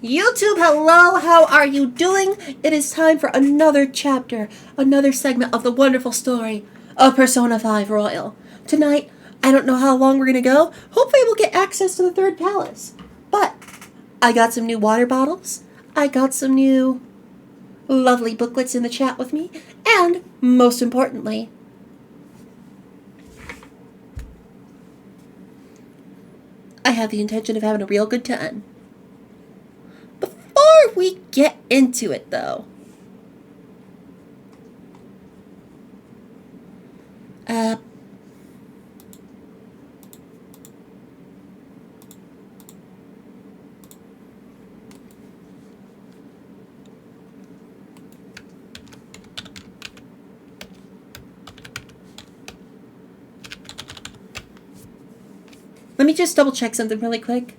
YouTube, hello, how are you doing? It is time for another chapter, another segment of the wonderful story of Persona 5 Royal. Tonight, I don't know how long we're going to go. Hopefully we'll get access to the third palace. But I got some new water bottles. I got some new lovely booklets in the chat with me. And, most importantly, I have the intention of having a real good time. Before we get into it, though, let me just double check something really quick.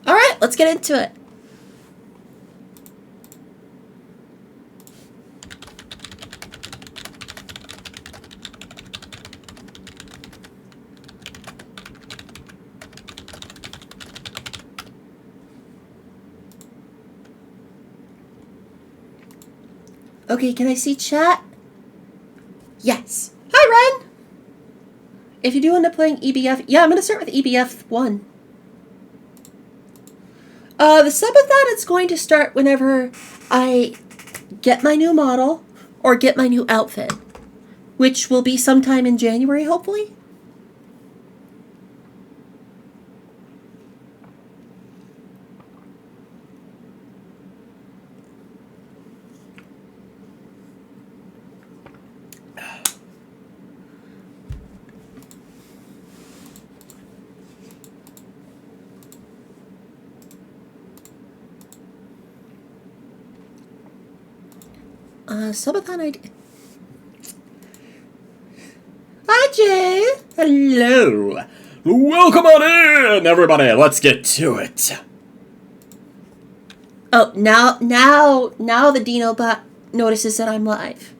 Alright, let's get into it. Okay, can I see chat? Yes. Hi, Ren! If you do end up playing EBF... Yeah, I'm going to start with EBF 1. The subathon is going to start whenever I get my new model or get my new outfit, which will be sometime in January, hopefully. Subathon ID. Hi, Jay. Hello. Welcome on in, everybody. Let's get to it. Oh, now the Dinobot notices that I'm live.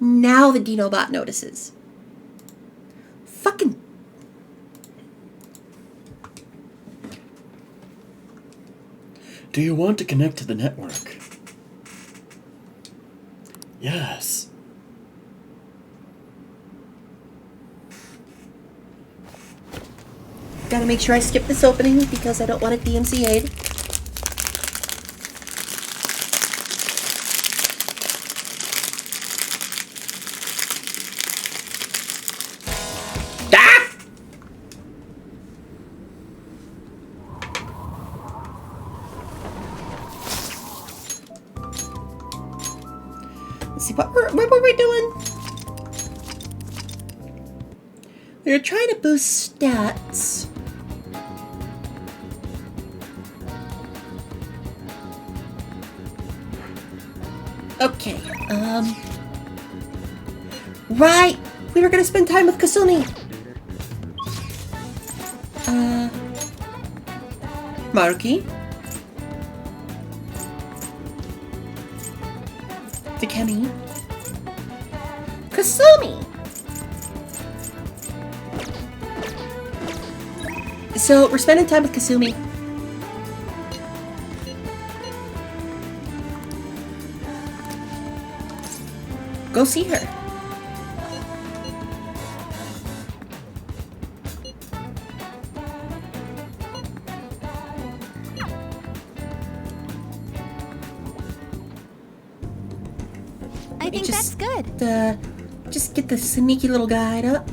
Now the Dinobot notices. Fucking... Do you want to connect to the network? Yes. Gotta make sure I skip this opening because I don't want it DMCA'd. Ah! Let's see, what were we doing? We were trying to boost stats. Okay, right! We were gonna spend time with Kasumi! Maruki? Takemi? Kasumi! So, we're spending time with Kasumi. Go see her. I think that's good. Just get the sneaky little guide up.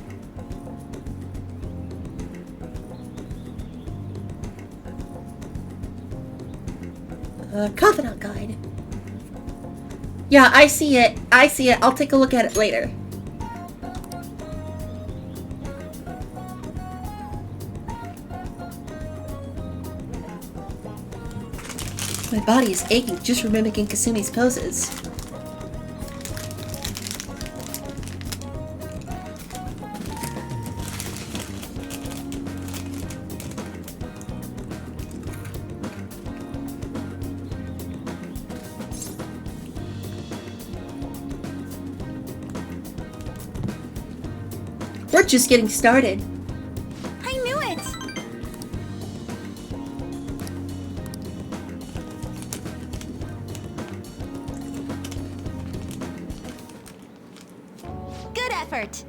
Confidant guide. Yeah, I see it. I see it. I'll take a look at it later. My body is aching just from mimicking Kasumi's poses. We're just getting started. I knew it! Good effort!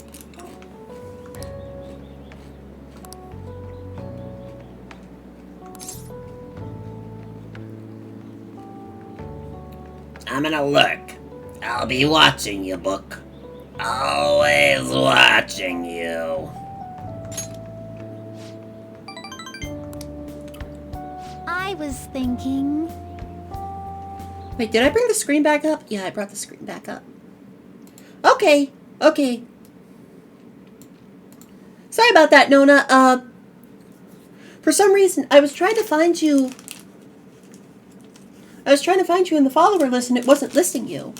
I'm gonna look. I'll be watching you, Book. Always watching you. I was thinking... Wait, did I bring the screen back up? Yeah, I brought the screen back up. Okay, okay. Sorry about that, Nona. For some reason, I was trying to find you in the follower list and it wasn't listing you.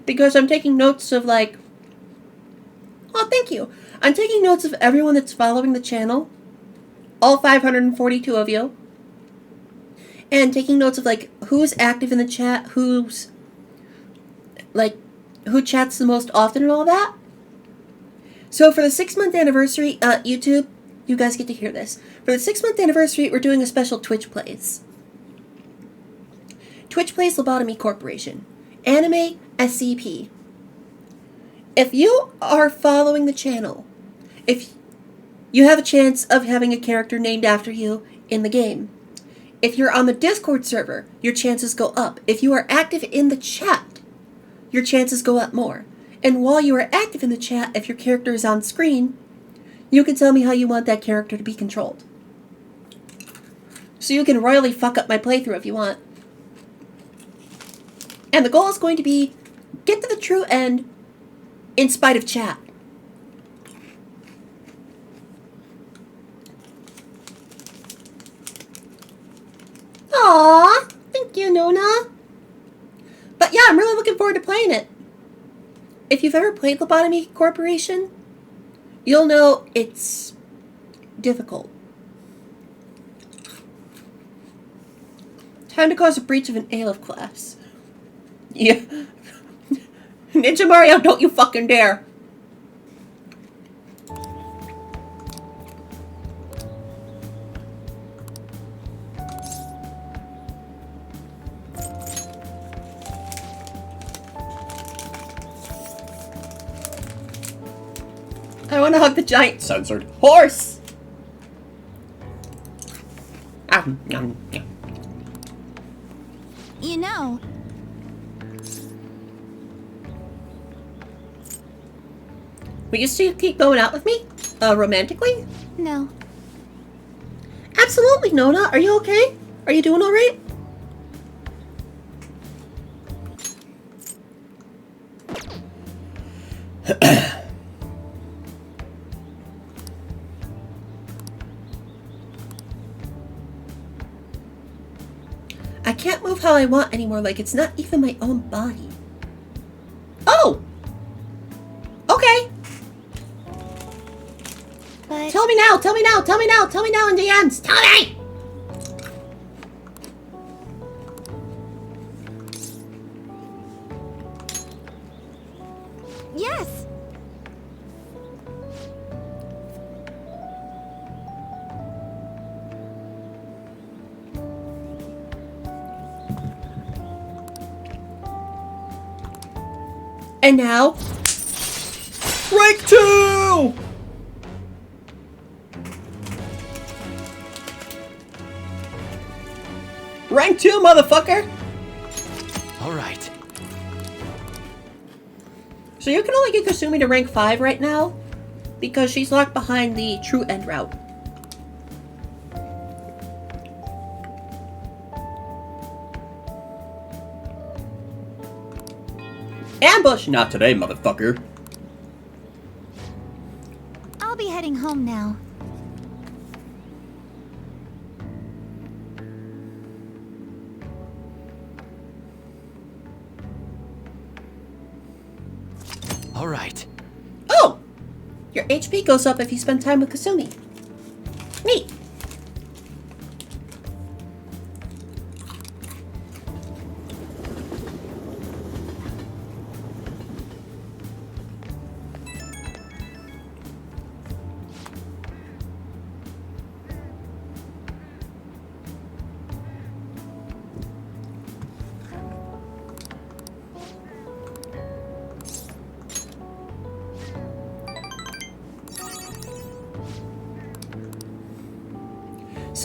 Because I'm taking notes of like... Oh, thank you. I'm taking notes of everyone that's following the channel. All 542 of you. And taking notes of like who's active in the chat, who's... like, who chats the most often and all that. So for the 6-month anniversary, YouTube, you guys get to hear this. For the 6-month anniversary, we're doing a special Twitch Plays. Twitch Plays Lobotomy Corporation. Anime SCP. If you are following the channel, if you have a chance of having a character named after you in the game. If you're on the Discord server, your chances go up. If you are active in the chat, your chances go up more. And while you are active in the chat, if your character is on screen, you can tell me how you want that character to be controlled. So you can royally fuck up my playthrough if you want. And the goal is going to be get to the true end in spite of chat. Aww, thank you, Nona. But yeah, I'm really looking forward to playing it. If you've ever played Lobotomy Corporation, you'll know it's difficult. Time to cause a breach of an Aleph class. Yeah. Ninja Mario, don't you fucking dare. I want to hug the giant Censored. horse. You know, Will you still keep going out with me? Romantically? no. Absolutely, Nona. Are you okay? Are you doing alright? I can't move how I want anymore, like it's not even my own body. Oh! Okay. But Tell me now, tell me now, tell me now, tell me now in DMs. Tell me! yes, And now, Rank 2! rank 2, motherfucker! Alright. So you can only get Kasumi to rank 5 right now, because she's locked behind the true end route. Ambush! Not today, motherfucker. I'll be heading home now. Alright. Oh! Your HP goes up if you spend time with Kasumi. Neat.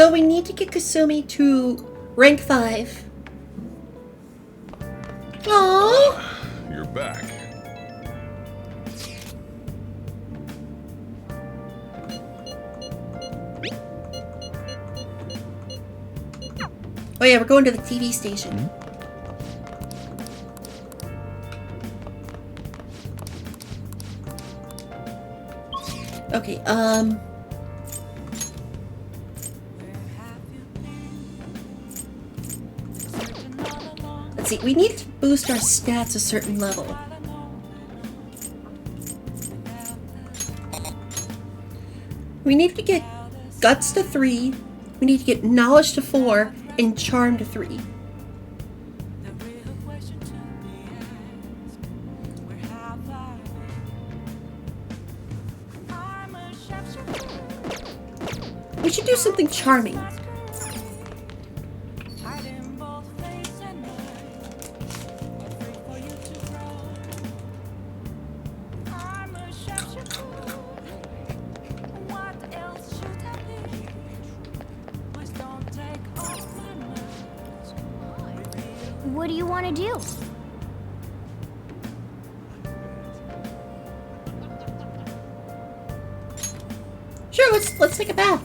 So we need to get Kasumi to rank 5. Aww. You're back. Oh yeah, we're going to the TV station. Okay, let's see, we need to boost our stats a certain level. We need to get Guts to 3, we need to get Knowledge to 4, and Charm to 3. We should do something charming. What do you want to do? Sure, let's take a bath.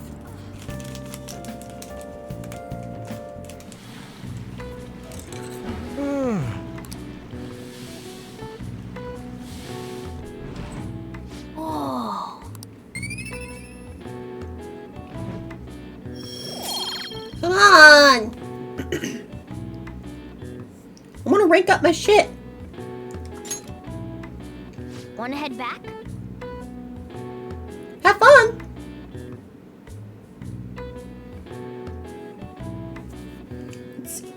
Whoa. Come on. I want to rank up my shit. Want to head back? Have fun. Let's see.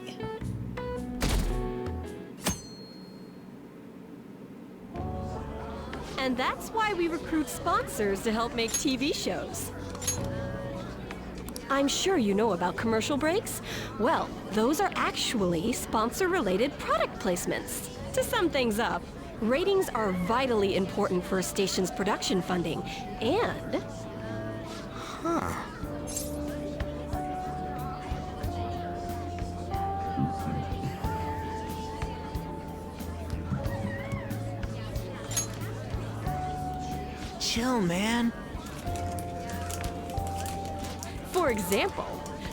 And that's why we recruit sponsors to help make TV shows. I'm sure you know about commercial breaks. Well, those are actually sponsor-related product placements. To sum things up, ratings are vitally important for a station's production funding, and... Chill, man. For example,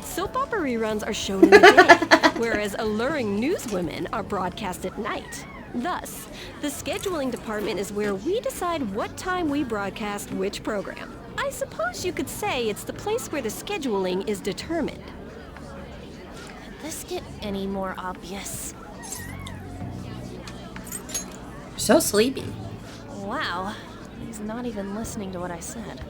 soap opera reruns are shown in the day, whereas alluring newswomen are broadcast at night. Thus, the scheduling department is where we decide what time we broadcast which program. I suppose you could say it's the place where the scheduling is determined. Could this get any more obvious? So sleepy. Wow, he's not even listening to what I said.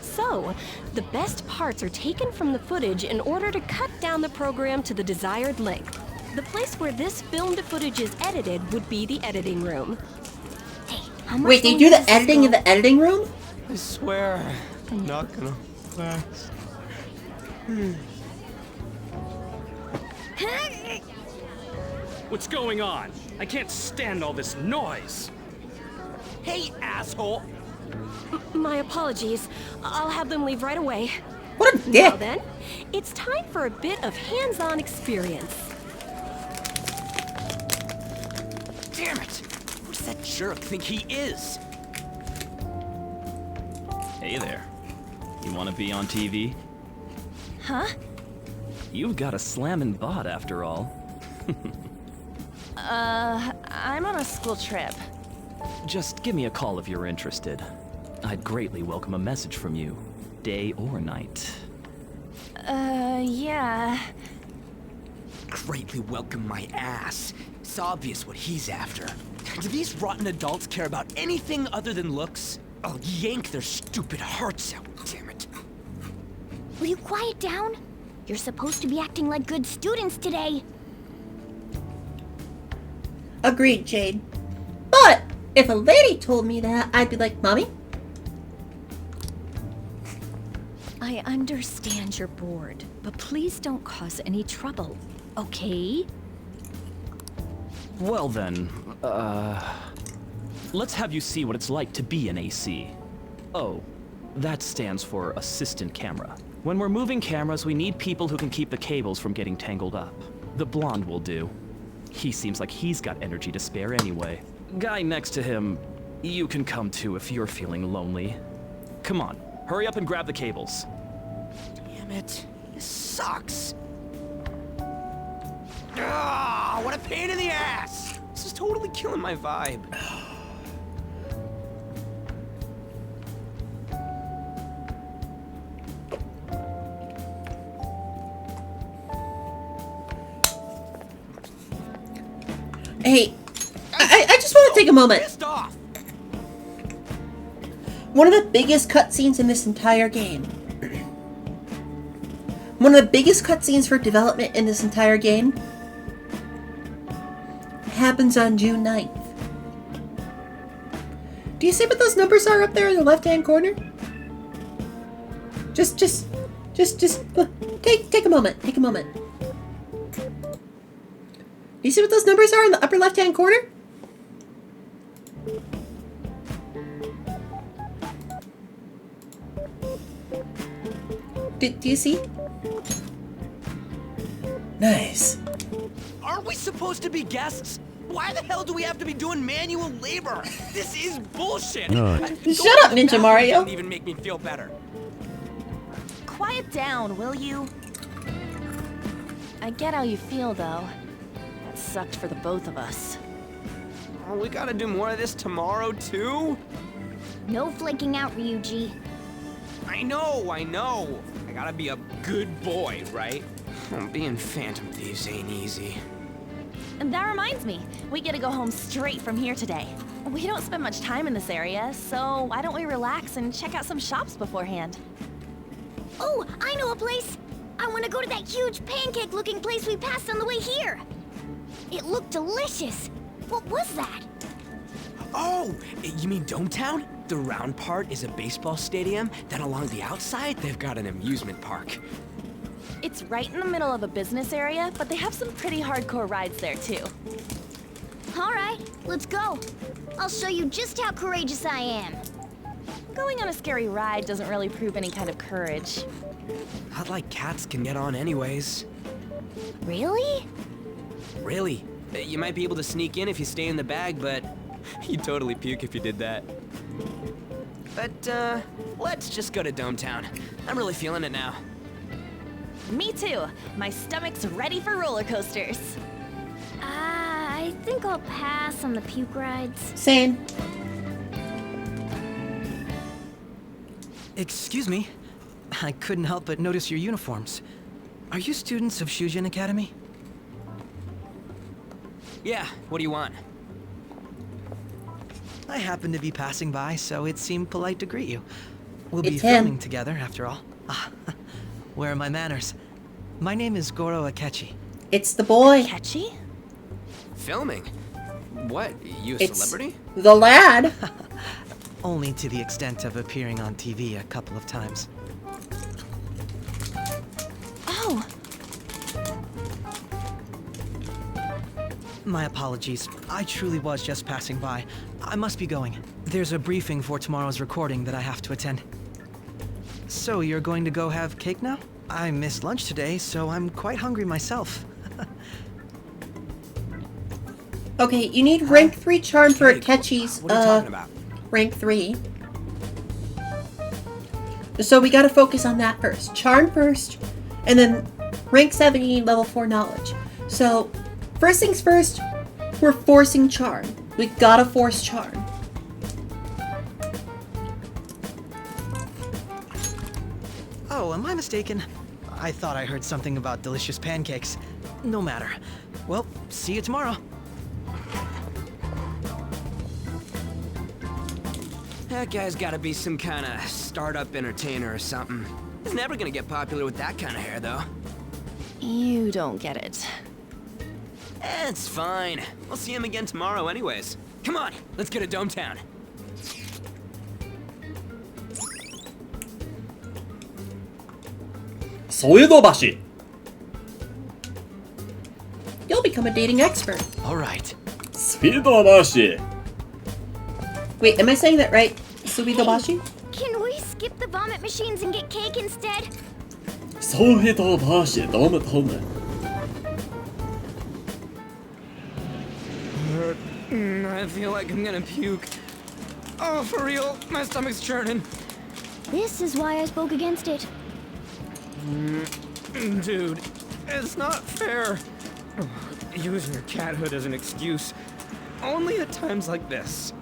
So, the best parts are taken from the footage in order to cut down the program to the desired length. The place where this filmed footage is edited would be the editing room. Hey, how much Wait, they longer do does the this editing in go? the editing room? I swear, I'm not gonna last. What's going on? I can't stand all this noise. Hey, asshole! My apologies. I'll have them leave right away. What a Now dick. then, it's time for a bit of hands-on experience. Damn it! Who does that jerk think he is? Hey there. You want to be on TV? Huh? You've got a slammin' bot after all. I'm on a school trip. Just give me a call if you're interested. I'd greatly welcome a message from you, day or night. Yeah. Greatly welcome my ass. It's obvious what he's after. Do these rotten adults care about anything other than looks? I'll yank their stupid hearts out, damn it. Will you quiet down? You're supposed to be acting like good students today. Agreed, Jade. But if a lady told me that, I'd be like, Mommy? I understand you're bored, but please don't cause any trouble, okay? Well then, let's have you see what it's like to be an AC. Oh, that stands for assistant camera. When we're moving cameras, we need people who can keep the cables from getting tangled up. The blonde will do. He seems like he's got energy to spare anyway. Guy next to him, you can come too if you're feeling lonely. Come on, hurry up and grab the cables. Damn it. This sucks. Ah, what a pain in the ass! This is totally killing my vibe. Hey, I just want to take a moment. Pissed off. One of the biggest cutscenes in this entire game. One of the biggest cutscenes for development in this entire game happens on June 9th. Do you see what those numbers are up there in the left-hand corner? Just take a moment. Take a moment. Do you see what those numbers are in the upper left-hand corner? Do you see? Nice. Aren't we supposed to be guests? Why the hell do we have to be doing manual labor? This is bullshit. Shut up, Ninja Mario. Doesn't even make me feel better. Quiet down, will you? I get how you feel, though. That sucked for the both of us. Oh, we gotta do more of this tomorrow, too? No flaking out, Ryuji. I know. I gotta be a good boy, right? Being Phantom Thieves ain't easy. And that reminds me, we get to go home straight from here today. We don't spend much time in this area, so why don't we relax and check out some shops beforehand? Oh, I know a place! I want to go to that huge pancake-looking place we passed on the way here! It looked delicious! What was that? Oh, you mean Dometown? The round part is a baseball stadium, then along the outside, they've got an amusement park. It's right in the middle of a business area, but they have some pretty hardcore rides there, too. Alright, let's go. I'll show you just how courageous I am. Going on a scary ride doesn't really prove any kind of courage. Not like cats can get on anyways. Really? Really? You might be able to sneak in if you stay in the bag, but you'd totally puke if you did that. But, let's just go to Dometown. I'm really feeling it now. Me too. My stomach's ready for roller coasters. I think I'll pass on the puke rides. Same. Excuse me. I couldn't help but notice your uniforms. Are you students of Shujin Academy? Yeah, what do you want? I happened to be passing by, so it seemed polite to greet you. We'll be It's him. filming together, after all. Where are my manners? My name is Goro Akechi. It's the boy. Catchy? Filming? What? You a It's celebrity? the lad. Only to the extent of appearing on TV a couple of times. Oh, My apologies. I truly was just passing by. I must be going. There's a briefing for tomorrow's recording that I have to attend. So you're going to go have cake now? I missed lunch today, so I'm quite hungry myself. Okay, you need rank 3 charm for Akechi's, What are you talking about? rank 3. So we gotta focus on that first. Charm first, and then rank 7 you need level 4 knowledge. So, first things first, we're forcing charm. We gotta force charm. Oh, am I mistaken? I thought I heard something about delicious pancakes. No matter. Well, see you tomorrow. That guy's gotta be some kind of startup entertainer or something. He's never gonna get popular with that kind of hair, though. you don't get it. It's fine. We'll see him again tomorrow anyways. Come on, let's go to Dometown. Soedobashi. You'll become a dating expert. All right. Soedobashi. Wait, am I saying that right? Subidobashi? Can we skip the vomit machines and get cake instead? 소희도 맛이 너무 더네. I feel like I'm gonna puke. Oh, for real, my stomach's churning. This is why I spoke against it. Dude, it's not fair. Using your cathood as an excuse. Only at times like this.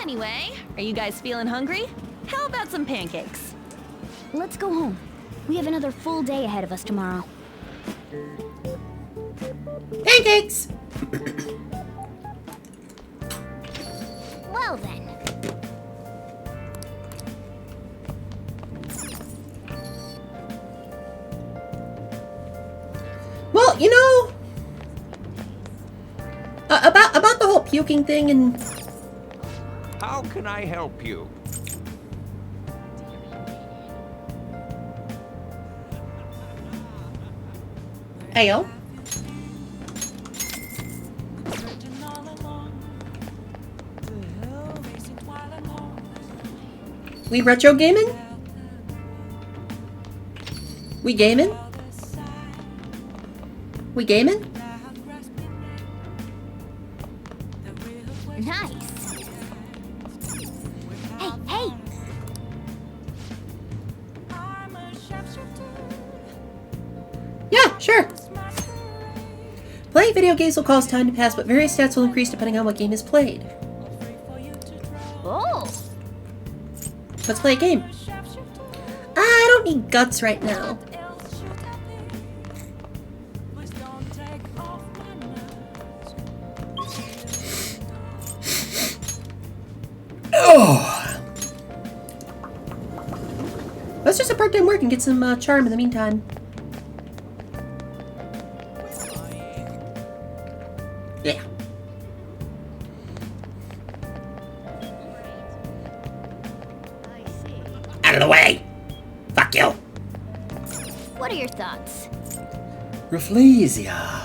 Anyway, are you guys feeling hungry? How about some pancakes? Let's go home. We have another full day ahead of us tomorrow. Pancakes! Well then. Well, you know, about the whole puking thing and... How can I help you? Ayo. We retro gaming? We gaming? We gaming? Nice. Hey, hey! Yeah, sure. Playing video games will cause time to pass, but various stats will increase depending on what game is played. Oh! Let's play a game. I don't need guts right now. Oh. Let's just part time work and get some charm in the meantime. Yeah. Out of the way! Fuck you! What are your thoughts? Rafflesia.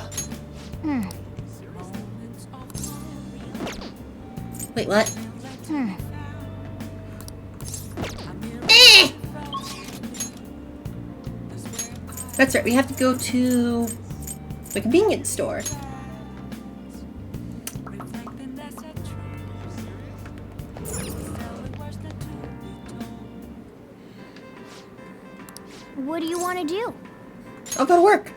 Wait, what? That's right, we have to go to the convenience store. What do you want to do? I'll go to work.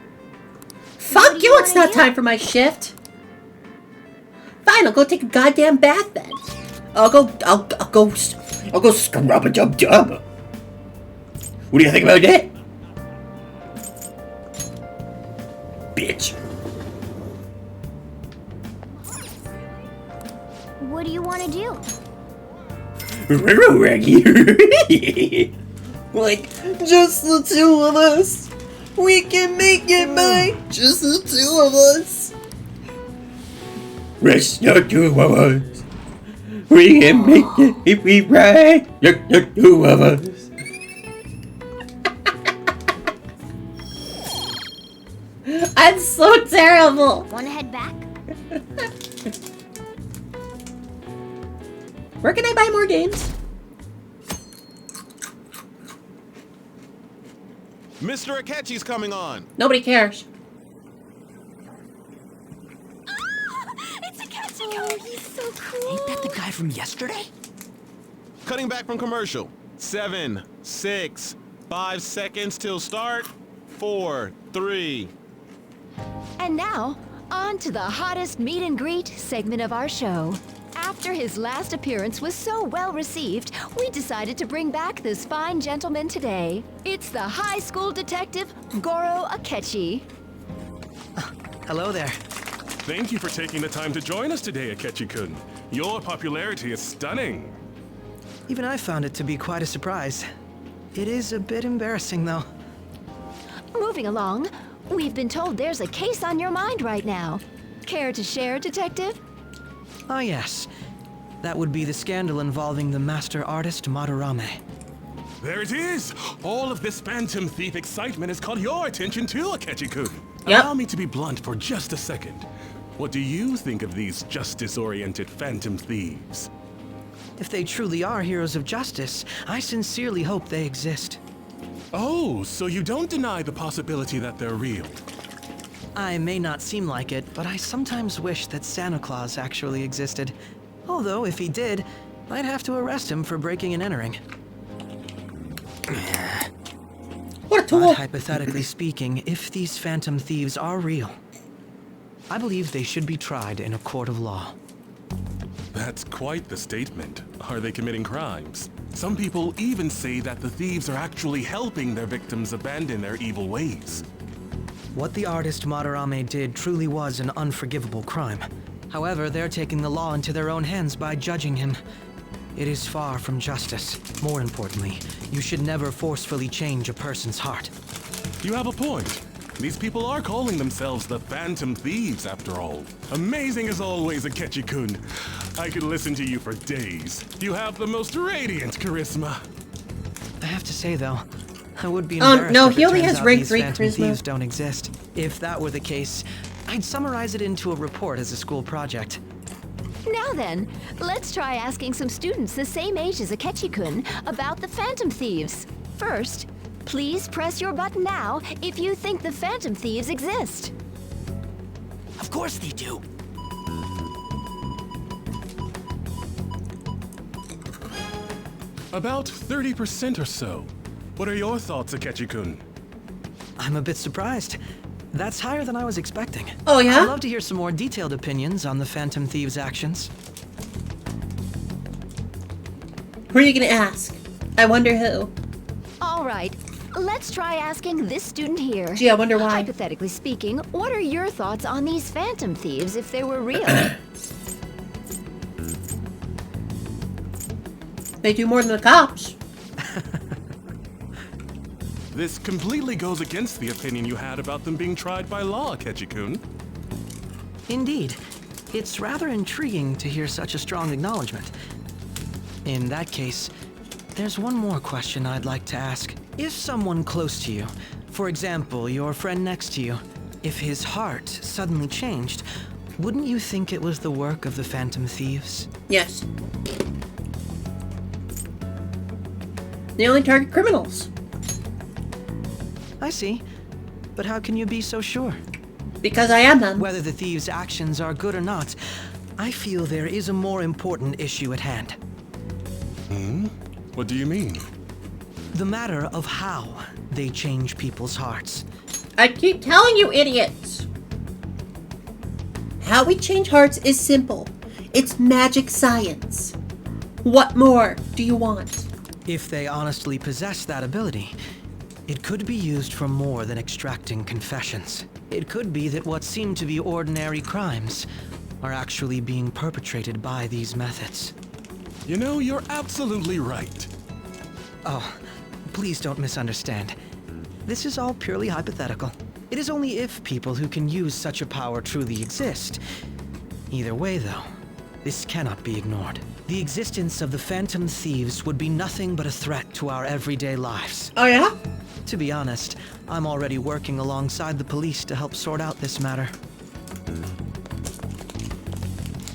Fuck you, it's not time for my shift. Fine, I'll go take a goddamn bath then. I'll go scrub a dub dub. What do you think about that? Bitch. What do you want to do? Like, just the two of us. We can make it by just the two of us. Just the two of us. We can make it if we ride. Just the two of us. I'm so terrible. Want to head back? Where can I buy more games? Mr. Akechi's coming on. Nobody cares. It's Akechi! Oh, he's so cool! Ain't that the guy from yesterday? Cutting back from commercial. 7, 6, 5 seconds till start. 4, 3. And now, on to the hottest meet and greet segment of our show. After his last appearance was so well received, we decided to bring back this fine gentleman today. It's the high school detective, Goro Akechi. Hello there. Thank you for taking the time to join us today, Akechi-kun. Your popularity is stunning. Even I found it to be quite a surprise. It is a bit embarrassing, though. Moving along, we've been told there's a case on your mind right now. Care to share, Detective? Ah, yes. That would be the scandal involving the master artist Madarame. There it is! All of this Phantom Thief excitement has caught your attention too, Akechi-kun. Yep. Allow me to be blunt for just a second. What do you think of these justice-oriented Phantom Thieves? If they truly are heroes of justice, I sincerely hope they exist. Oh, so you don't deny the possibility that they're real? I may not seem like it, but I sometimes wish that Santa Claus actually existed. Although, if he did, I'd have to arrest him for breaking and entering. What a tool! But hypothetically speaking, if these phantom thieves are real, I believe they should be tried in a court of law. That's quite the statement. Are they committing crimes? Some people even say that the thieves are actually helping their victims abandon their evil ways. What the artist Madarame did truly was an unforgivable crime. However, they're taking the law into their own hands by judging him. It is far from justice. More importantly, you should never forcefully change a person's heart. You have a point. These people are calling themselves the Phantom Thieves, after all. Amazing as always, Akechi-kun. I could listen to you for days. You have the most radiant charisma. I have to say, though, I would be embarrassed no, if he it only turns has out rank these 3 phantom charisma. thieves don't exist. If that were the case, I'd summarize it into a report as a school project. Now then, let's try asking some students the same age as Akechi-kun about the Phantom Thieves. First, please press your button now if you think the Phantom Thieves exist. Of course they do. About 30% or so. What are your thoughts, Akechi-kun? I'm a bit surprised. That's higher than I was expecting. Oh, yeah? I'd love to hear some more detailed opinions on the Phantom Thieves' actions. Who are you gonna ask? I wonder who. All right, let's try asking this student here. Gee, I wonder why. Hypothetically speaking, what are your thoughts on these Phantom Thieves if they were real? They do more than the cops. This completely goes against the opinion you had about them being tried by law, Akechi-kun. Indeed. It's rather intriguing to hear such a strong acknowledgement. In that case, there's one more question I'd like to ask. If someone close to you, for example, your friend next to you, if his heart suddenly changed, wouldn't you think it was the work of the Phantom Thieves? Yes. They only target criminals. I see. But how can you be so sure? Because I am them. Whether the thieves' actions are good or not, I feel there is a more important issue at hand. Hmm? What do you mean? The matter of how they change people's hearts. I keep telling you, idiots. How we change hearts is simple. It's magic science. What more do you want? If they honestly possess that ability, it could be used for more than extracting confessions. It could be that what seem to be ordinary crimes are actually being perpetrated by these methods. You know, you're absolutely right. Oh, please don't misunderstand. This is all purely hypothetical. It is only if people who can use such a power truly exist. Either way, though, this cannot be ignored. The existence of the Phantom Thieves would be nothing but a threat to our everyday lives. Oh, yeah? To be honest, I'm already working alongside the police to help sort out this matter.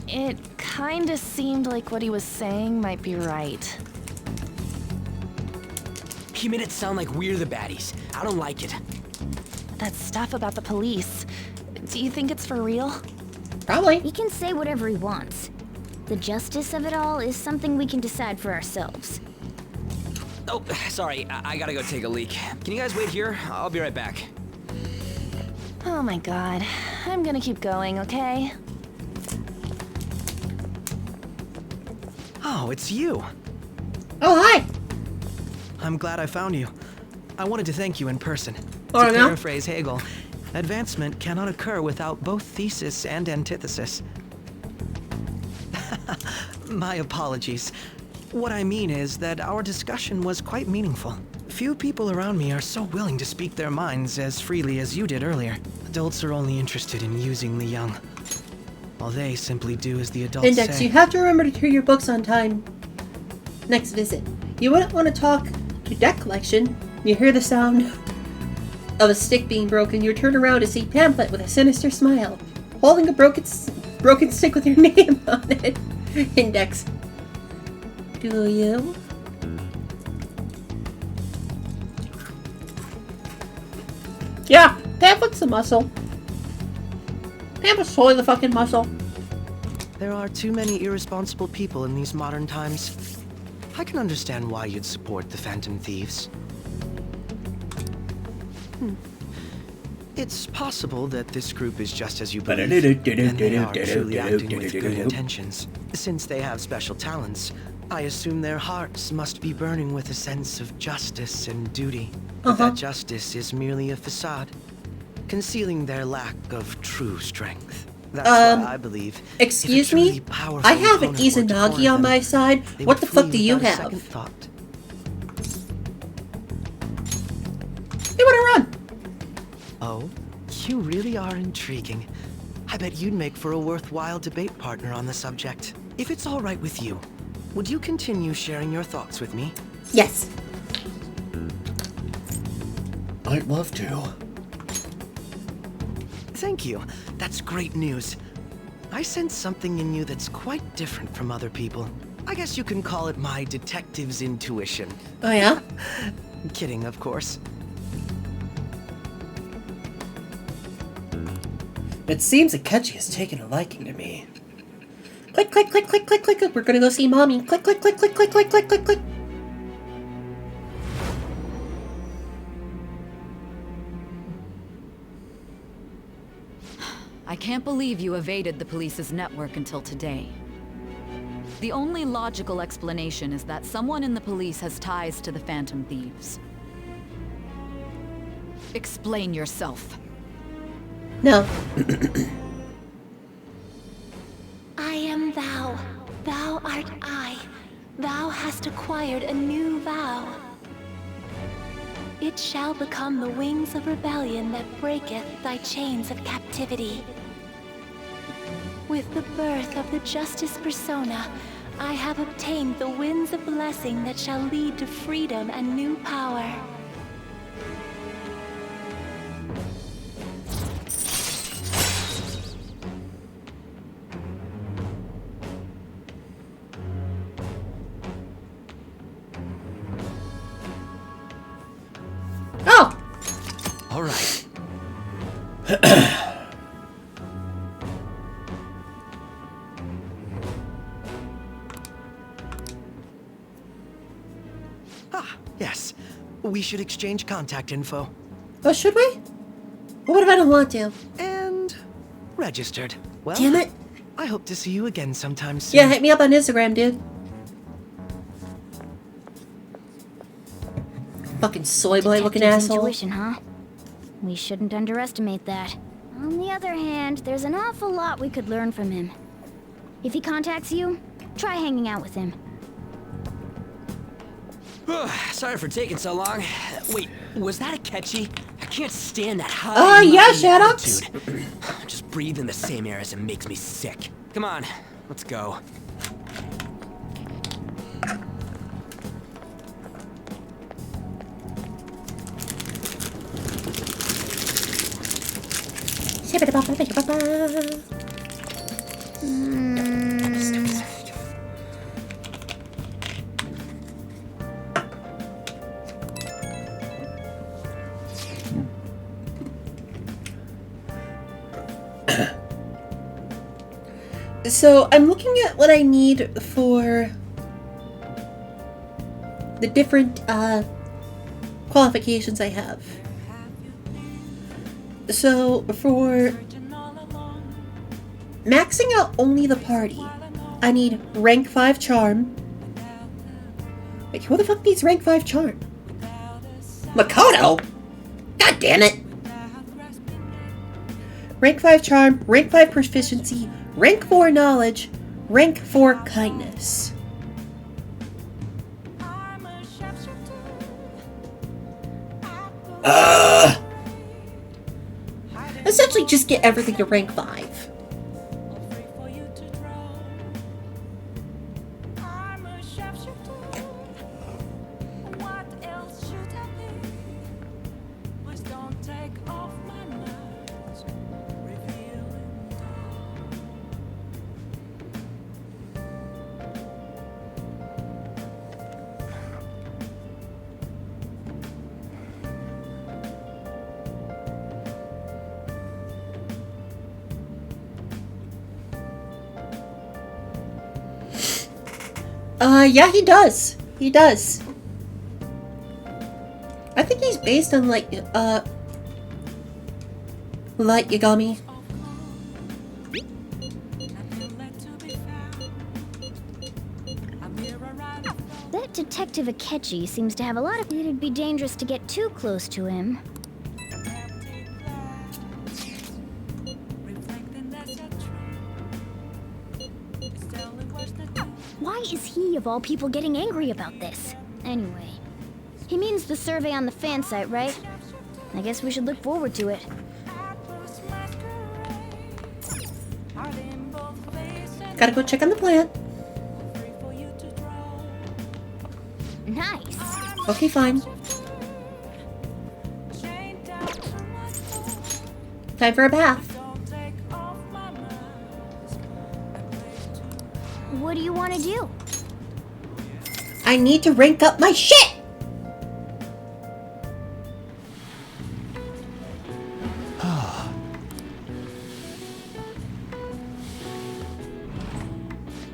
It kinda seemed like what he was saying might be right. He made it sound like we're the baddies. I don't like it. That stuff about the police. Do you think it's for real? Probably. He can say whatever he wants. The justice of it all is something we can decide for ourselves. Oh, sorry. I gotta go take a leak. Can you guys wait here? I'll be right back. Oh my god. I'm gonna keep going, okay? Oh, it's you. Oh, hi. I'm glad I found you. I wanted to thank you in person. Oh, to no? paraphrase Hegel, advancement cannot occur without both thesis and antithesis. My apologies. What I mean is that our discussion was quite meaningful. Few people around me are so willing to speak their minds as freely as you did earlier. Adults are only interested in using the young, while they simply do as the adults Index, say. you have to remember to turn your books on time. Next visit. You wouldn't want to talk to deck collection. You hear the sound of a stick being broken. You turn around to see Pamphlet with a sinister smile, holding a broken stick with your name on it. Index. Do you? Yeah, Pamphlet's the muscle. Pamphlet's totally the fucking muscle. There are too many irresponsible people in these modern times. I can understand why you'd support the Phantom Thieves. It's possible that this group is just as you believe, and they are truly acting with good intentions. Since they have special talents, I assume their hearts must be burning with a sense of justice and duty. But that justice is merely a facade, concealing their lack of true strength. That's why I believe. Excuse me? I have an Izanagi on my side. What the fuck do you have? They wanna run. Oh, you really are intriguing. I bet you'd make for a worthwhile debate partner on the subject. If it's all right with you, would you continue sharing your thoughts with me? Yes. I'd love to. Thank you. That's great news. I sense something in you that's quite different from other people. I guess you can call it my detective's intuition. Oh yeah? Kidding, of course. It seems Akechi has taken a liking to me. Click, click, click, click, click, click, click. We're gonna go see mommy. Click, click, click, click, click, click, click, click, click. I can't believe you evaded the police's network until today. The only logical explanation is that someone in the police has ties to the Phantom Thieves. Explain yourself. No. I am thou. Thou art I. Thou hast acquired a new vow. It shall become the wings of rebellion that breaketh thy chains of captivity. With the birth of the Justice Persona, I have obtained the winds of blessing that shall lead to freedom and new power. Oh! All right. Yes. We should exchange contact info. Oh, should we? What if I don't want to? And registered. Well, Damn it. I hope to see you again sometime soon. Yeah, hit me up on Instagram, dude. Fucking soy boy looking Detective's asshole. Intuition, huh? We shouldn't underestimate that. On the other hand, there's an awful lot we could learn from him. If he contacts you, try hanging out with him. Sorry for taking so long. Wait, was that Akechi? I can't stand that high. Oh, yeah, mighty Shadows. attitude. Just breathing the same air as it makes me sick. Come on, let's go. So I'm looking at what I need for the different qualifications I have. So for maxing out only the party, I need rank 5 charm. Like, who the fuck needs rank 5 charm? Makoto? God damn it! Rank 5 charm, rank 5 proficiency, rank 4 knowledge, rank 4 kindness. Essentially just get everything to rank 5. Yeah, he does. He does. I think he's based on, like, Light Yagami. That Detective Akechi seems to have a lot of... It'd be dangerous to get too close to him. Why is he, of all people, getting angry about this? Anyway, he means the survey on the fan site, right? I guess we should look forward to it. Gotta go check on the plant. Nice. Okay, fine. Time for a bath. What do you want to do? I need to rank up my shit!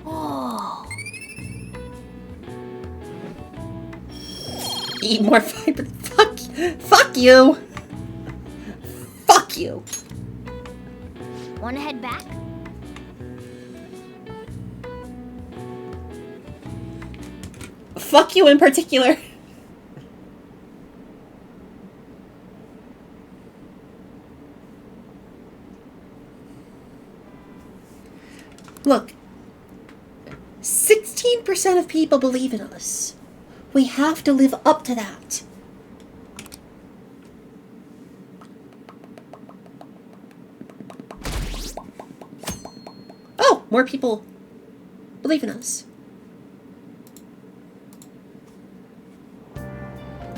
Oh. Eat more fiber. Fuck you! Fuck you! Want to head back? Fuck you in particular. Look, 16% of people believe in us. We have to live up to that. Oh, more people believe in us.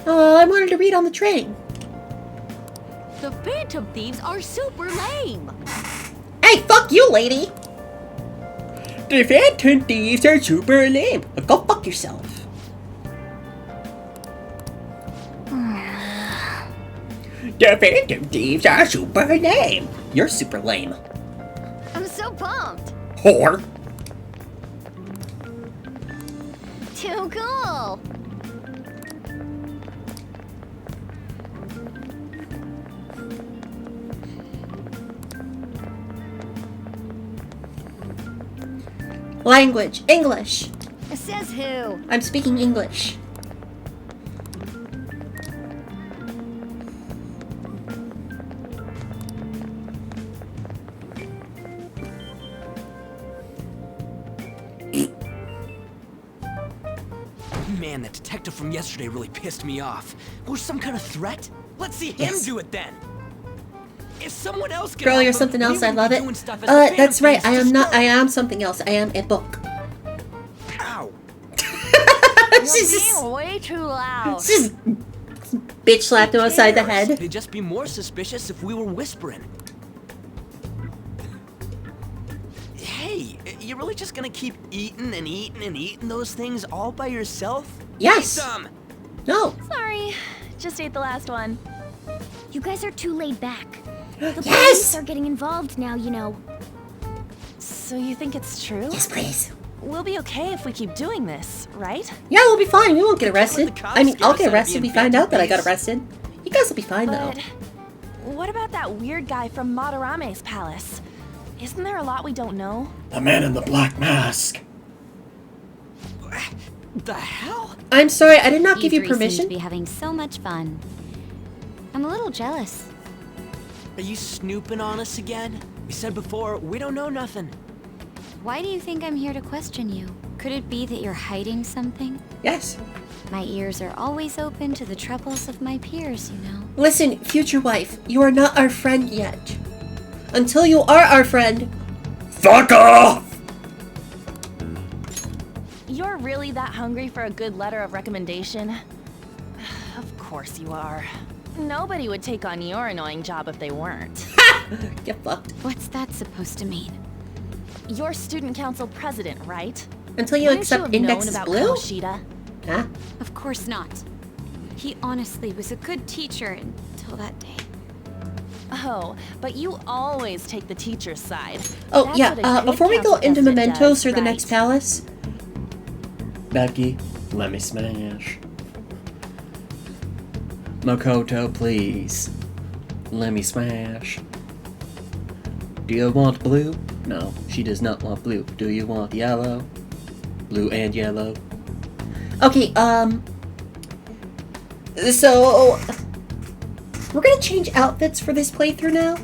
Oh, I wanted to read on the train. The Phantom Thieves are super lame. Hey, fuck you, lady! The Phantom Thieves are super lame. Go fuck yourself. The Phantom Thieves are super lame. You're super lame. I'm so pumped. Whore. Too cool. Language. English. Says who? I'm speaking English. Man, that detective from yesterday really pissed me off. Was some kind of threat? Let's see him do it then. If someone else can Girl, you're help him, something else. we I wouldn't love be doing it. stuff as the Phantom That's right. Thieves I am just not. were. I am something else. I am a book. Ow. You're being way too loud. Just bitch slapped him upside the head. They'd just be more suspicious if we were whispering. Hey, you really just gonna keep eating and eating and eating those things all by yourself? Yes. Eat some. No. Sorry, just ate the last one. You guys are too laid back. The Yes! police are getting involved now, you know. So you think it's true? Yes, please. We'll be okay if we keep doing this, right? Yeah, we'll be fine. We won't get arrested. cops I mean, scare I'll us get out of arrested if being we find out that I got Phantom arrested. You guys will be fine, though. But what about that weird guy from Madarame's palace? Isn't there a lot we don't know? The man in the black mask. The hell? I'm sorry, I did not give you Seem to permission. be having so much fun. I'm a little jealous. Are you snooping on us again? We said before, we don't know nothing. Why do you think I'm here to question you? Could it be that you're hiding something? Yes. My ears are always open to the troubles of my peers, you know. Listen, future wife, you are not our friend yet. Until you are our friend. Fuck off! You're really that hungry for a good letter of recommendation? Of course you are. Nobody would take on your annoying job if they weren't. Get fucked. What's that supposed to mean? You're student council president, right? Until you Wouldn't accept have Index known is about blue? Kamoshida? Huh? Of course not. He honestly was a good teacher until that day. Oh, but you always take the teacher's side. Oh, That's yeah, what a good before we go council into president Mementos does, or the next right? palace, Becky, let me smash. Makoto, please. Let me smash. Do you want blue? No, she does not want blue. Do you want yellow? Blue and yellow. Okay, so we're gonna change outfits for this playthrough now.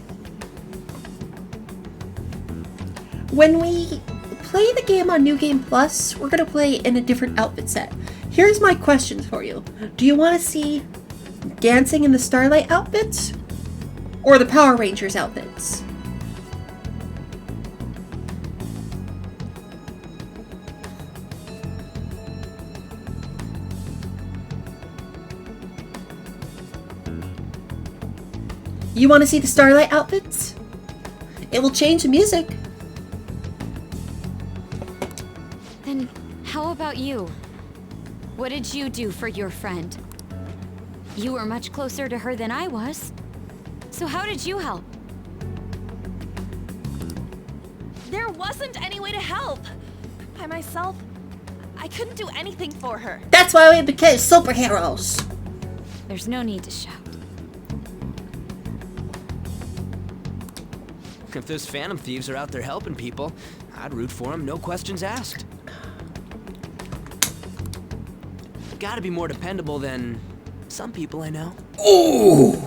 When we play the game on New Game Plus, we're gonna play in a different outfit set. Here's my questions for you. Do you want to see dancing in the Starlight outfits or the Power Rangers outfits? You want to see the Starlight outfits? It will change the music. Then how about you? What did you do for your friend? You were much closer to her than I was. So how did you help? There wasn't any way to help. By myself, I couldn't do anything for her. That's why we became superheroes. There's no need to shout. If those Phantom Thieves are out there helping people, I'd root for them, no questions asked. Gotta be more dependable than some people I know. Ooh!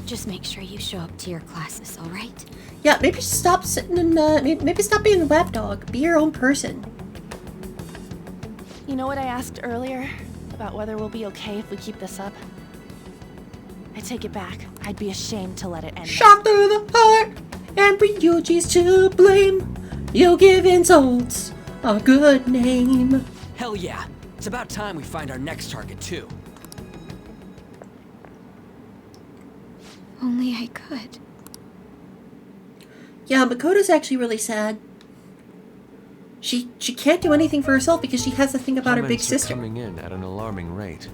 Just make sure you show up to your classes, all right? Yeah, maybe stop sitting in, maybe stop being a lapdog. Be your own person. You know what I asked earlier? About whether we'll be okay if we keep this up? I take it back. I'd be ashamed to let it end. Shot through the heart, and Ryuji's to blame. You give insults a good name. Hell yeah. It's about time we find our next target, too. Only I could. Yeah, Makoto's actually really sad. She can't do anything for herself because she has to think about her big Comments are sister. coming in at an alarming rate.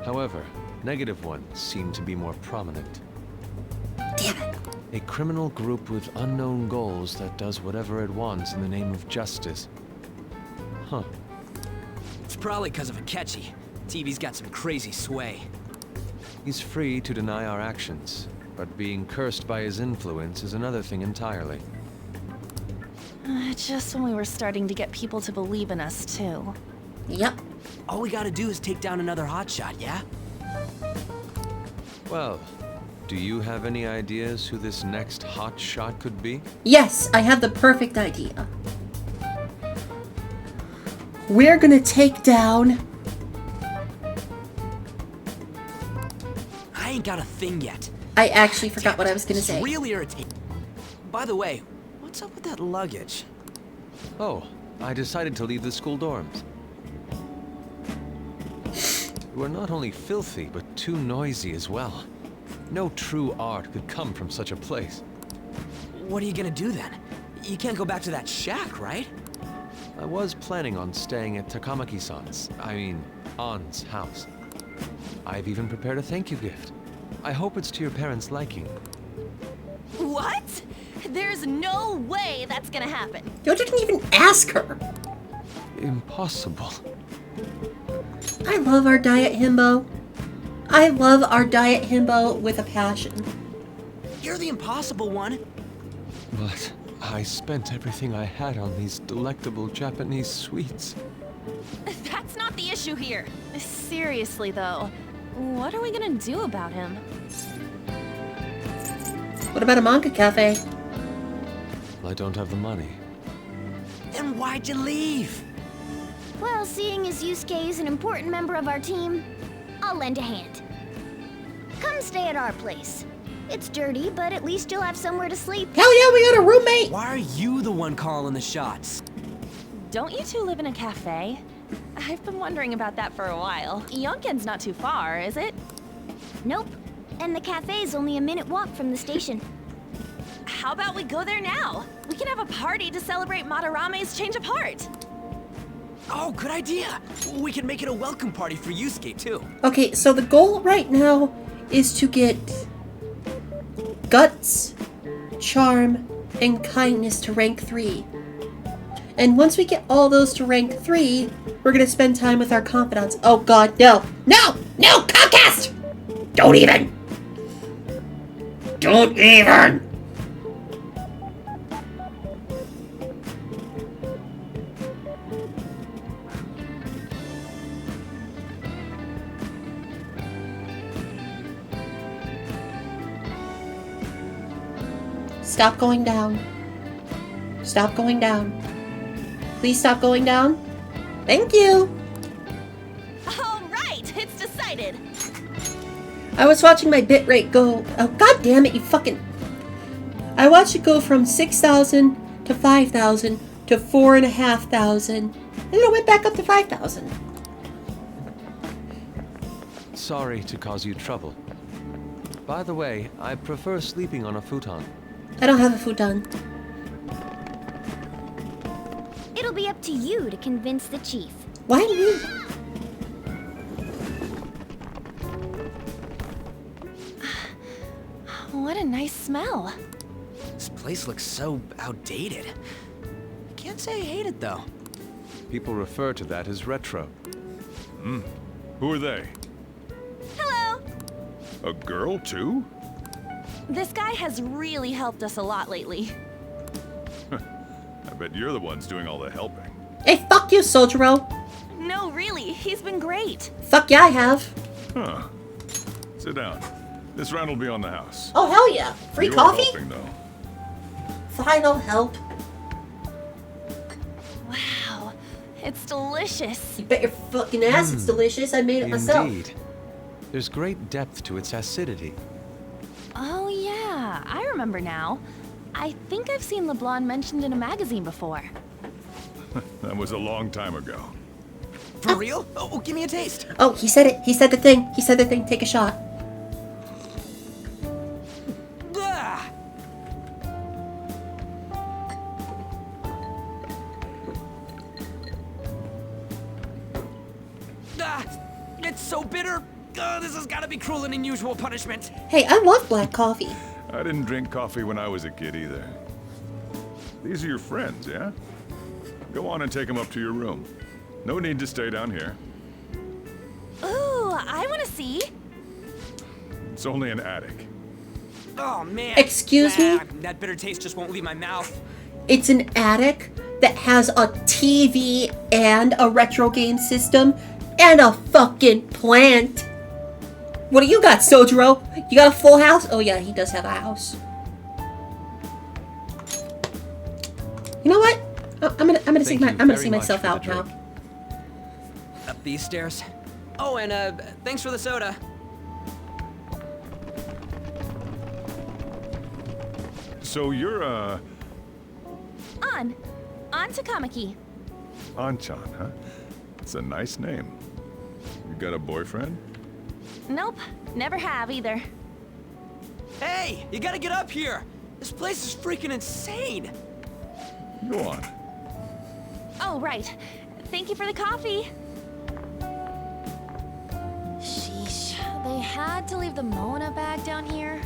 However, negative ones seem to be more prominent. Damn it. A criminal group with unknown goals that does whatever it wants in the name of justice. Huh. It's probably because of Akechi. TV's got some crazy sway. He's free to deny our actions, but being cursed by his influence is another thing entirely. Just when we were starting to get people to believe in us, too. Yep. All we gotta do is take down another hotshot, yeah? Well, do you have any ideas who this next hotshot could be? Yes, I have the perfect idea. We're gonna take down... I ain't got a thing yet. I actually forgot what I was gonna say. It's really irritating. By the way, what's up with that luggage? Oh, I decided to leave the school dorms. You are not only filthy, but too noisy as well. No true art could come from such a place. What are you gonna do then? You can't go back to that shack, right? I was planning on staying at Takamaki-san's, Ann's house. I've even prepared a thank you gift. I hope it's to your parents' liking. What? There's no way that's gonna happen. You didn't even ask her. Impossible. I love our Diet Himbo. I love our Diet Himbo with a passion. You're the impossible one. But I spent everything I had on these delectable Japanese sweets. That's not the issue here. Seriously, though, what are we gonna do about him? What about a manga cafe? I don't have the money. Then why'd you leave? Well, seeing as Yusuke is an important member of our team, I'll lend a hand. Come stay at our place. It's dirty, but at least you'll have somewhere to sleep. Hell yeah, we got a roommate! Why are you the one calling the shots? Don't you two live in a cafe? I've been wondering about that for a while. Yonken's not too far, is it? Nope. And the cafe's only a minute walk from the station. How about we go there now? We can have a party to celebrate Madarame's change of heart. Oh, good idea. We can make it a welcome party for Yusuke, too. Okay, so the goal right now is to get Guts, Charm, and Kindness to rank 3. And once we get all those to rank 3, we're gonna spend time with our confidants. Oh god, no! No! No! Comcast! Don't even! Don't even! Stop going down. Stop going down. Please stop going down. Thank you! All right, it's decided. I was watching my bitrate go. Oh, god damn it, you fucking. I watched it go from 6,000 to 5,000 to 4,500. And then it went back up to 5,000. Sorry to cause you trouble. By the way, I prefer sleeping on a futon. I don't have a futon. It'll be up to you to convince the chief. Why me? What a nice smell. This place looks so outdated. Can't say I hate it though. People refer to that as retro. Who are they? Hello. A girl, too? This guy has really helped us a lot lately. I bet you're the ones doing all the helping. Hey, fuck you, Sojiro. No, really, he's been great. Fuck yeah, I have. Huh. Sit down. This round will be on the house. Oh, hell yeah. Free You're coffee? helping, though. Final help. Wow, it's delicious. You bet your fucking ass it's delicious. I made it myself. Indeed. There's great depth to its acidity. Oh yeah, I remember now. I think I've seen LeBlanc mentioned in a magazine before. That was a long time ago. For real? Oh, give me a taste. Oh, he said it. He said the thing. He said the thing. Take a shot. Ah! Ah, it's so bitter. This has got to be cruel and unusual punishment. Hey, I love black coffee. I didn't drink coffee when I was a kid either. These are your friends, yeah? Go on and take them up to your room. No need to stay down here. Ooh, I want to see. It's only an attic. Oh man. Excuse me? That bitter taste just won't leave my mouth. It's an attic that has a TV and a retro game system and a fucking plant. What do you got, Sojiro? You got a full house? Oh yeah, he does have a house. You know what? I'm gonna see myself out now. Up these stairs. Oh, and thanks for the soda. So you're, On Takamaki. Anchan, huh? It's a nice name. You got a boyfriend? Nope, never have either. Hey, you gotta get up here. This place is freaking insane. Go on. Oh, right. Thank you for the coffee. Sheesh, they had to leave the Mona bag down here.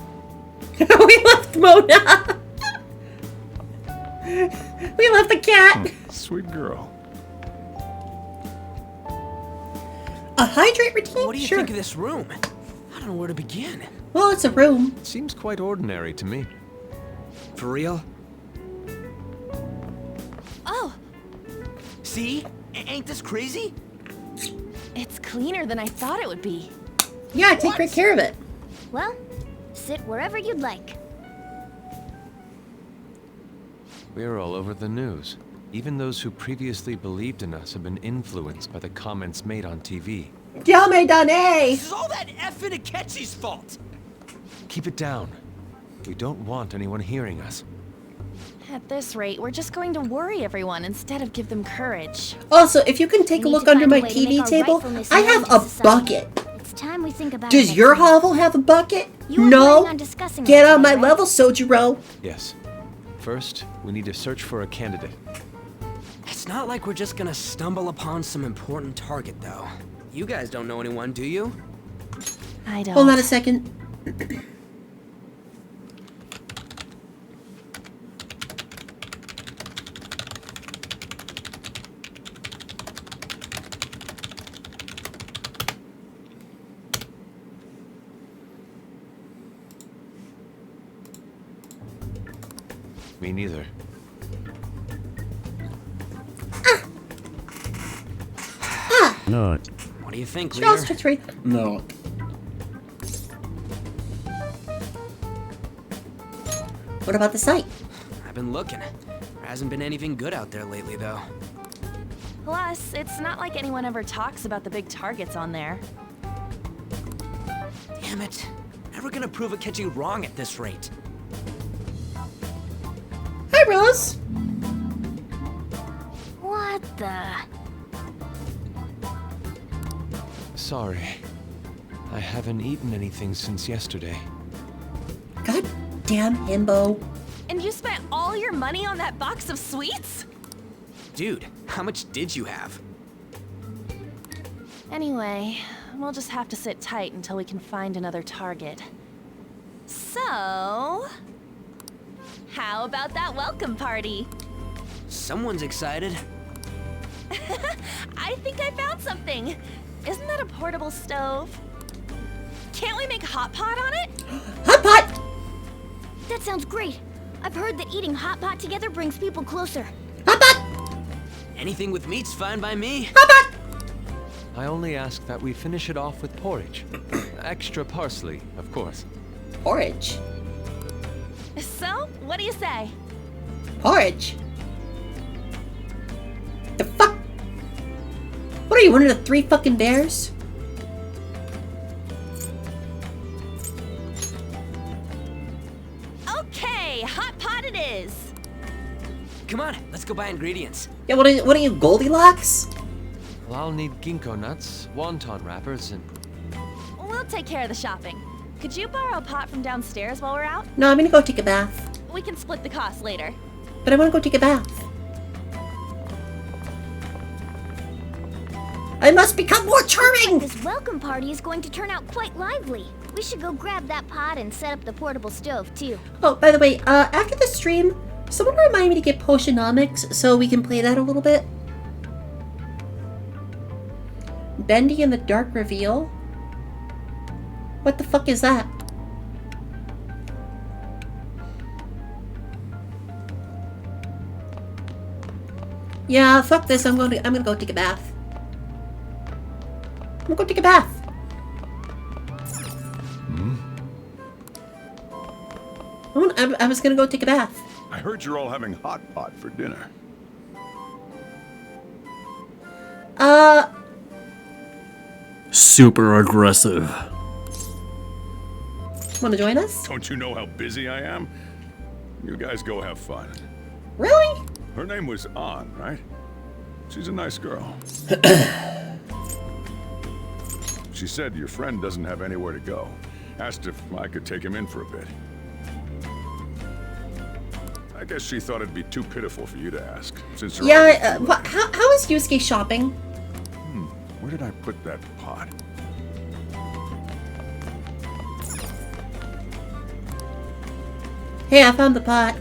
We left Mona. We left the cat. Sweet girl. A hydrate routine? What do you think of this room? I don't know where to begin. Well, it's a room. Seems quite ordinary to me. For real? Oh, See? Ain't this crazy? it's cleaner than I thought it would be. Yeah, take great care of it. Well, sit wherever you'd like. We're all over the news. Even those who previously believed in us have been influenced by the comments made on TV. Yamedane! This is all that effing Akechi's fault. Keep it down. We don't want anyone hearing us. At this rate, we're just going to worry everyone instead of give them courage. Also, if you can take a We need look to under find a my way to make TV our table, rightfulness I known have to a society. bucket. It's time we think about Does it your next time. hovel have a bucket? You were No. planning on discussing Get that on my today, right? level, Sojiro. Yes. First, we need to search for a candidate. It's not like we're just gonna stumble upon some important target, though. You guys don't know anyone, do you? I don't. Hold on a second. Me neither. No. What do you think, Charles leader? Victory. No. What about the site? I've been looking. There hasn't been anything good out there lately, though. Plus, it's not like anyone ever talks about the big targets on there. Damn it. Never gonna prove Akechi wrong at this rate. Hi, Rose. What the? Sorry. I haven't eaten anything since yesterday. God damn himbo. And you spent all your money on that box of sweets? Dude, how much did you have? Anyway, we'll just have to sit tight until we can find another target. So, how about that welcome party? Someone's excited. I think I found something. Isn't that a portable stove? Can't we make hot pot on it? Hot pot! That sounds great. I've heard that eating hot pot together brings people closer. Anything with meat's fine by me. I only ask that we finish it off with porridge. Extra parsley, of course. Porridge? So, what do you say? Porridge? The fuck? What are you, one of the 3 fucking bears? Okay, hot pot it is. Come on, let's go buy ingredients. Yeah, what are you, Goldilocks? Well, I'll need ginkgo nuts, wonton wrappers, and... We'll take care of the shopping. Could you borrow a pot from downstairs while we're out? No, I'm gonna go take a bath. We can split the cost later. But I wanna go take a bath. I must become more charming! This welcome party is going to turn out quite lively. We should go grab that pot and set up the portable stove, too. Oh, by the way, after the stream, someone remind me to get Potionomics so we can play that a little bit. Bendy and the Dark Reveal? What the fuck is that? Yeah, fuck this. I'm gonna go take a bath. I'm gonna go take a bath. I was gonna go take a bath. I heard you're all having hot pot for dinner. Super aggressive. Wanna join us? Don't you know how busy I am? You guys go have fun. Really? Her name was An, right? She's a nice girl. She said your friend doesn't have anywhere to go. Asked if I could take him in for a bit. I guess she thought it'd be too pitiful for you to ask, since you're Yeah, how is Yusuke shopping? Where did I put that pot? Hey, I found the pot.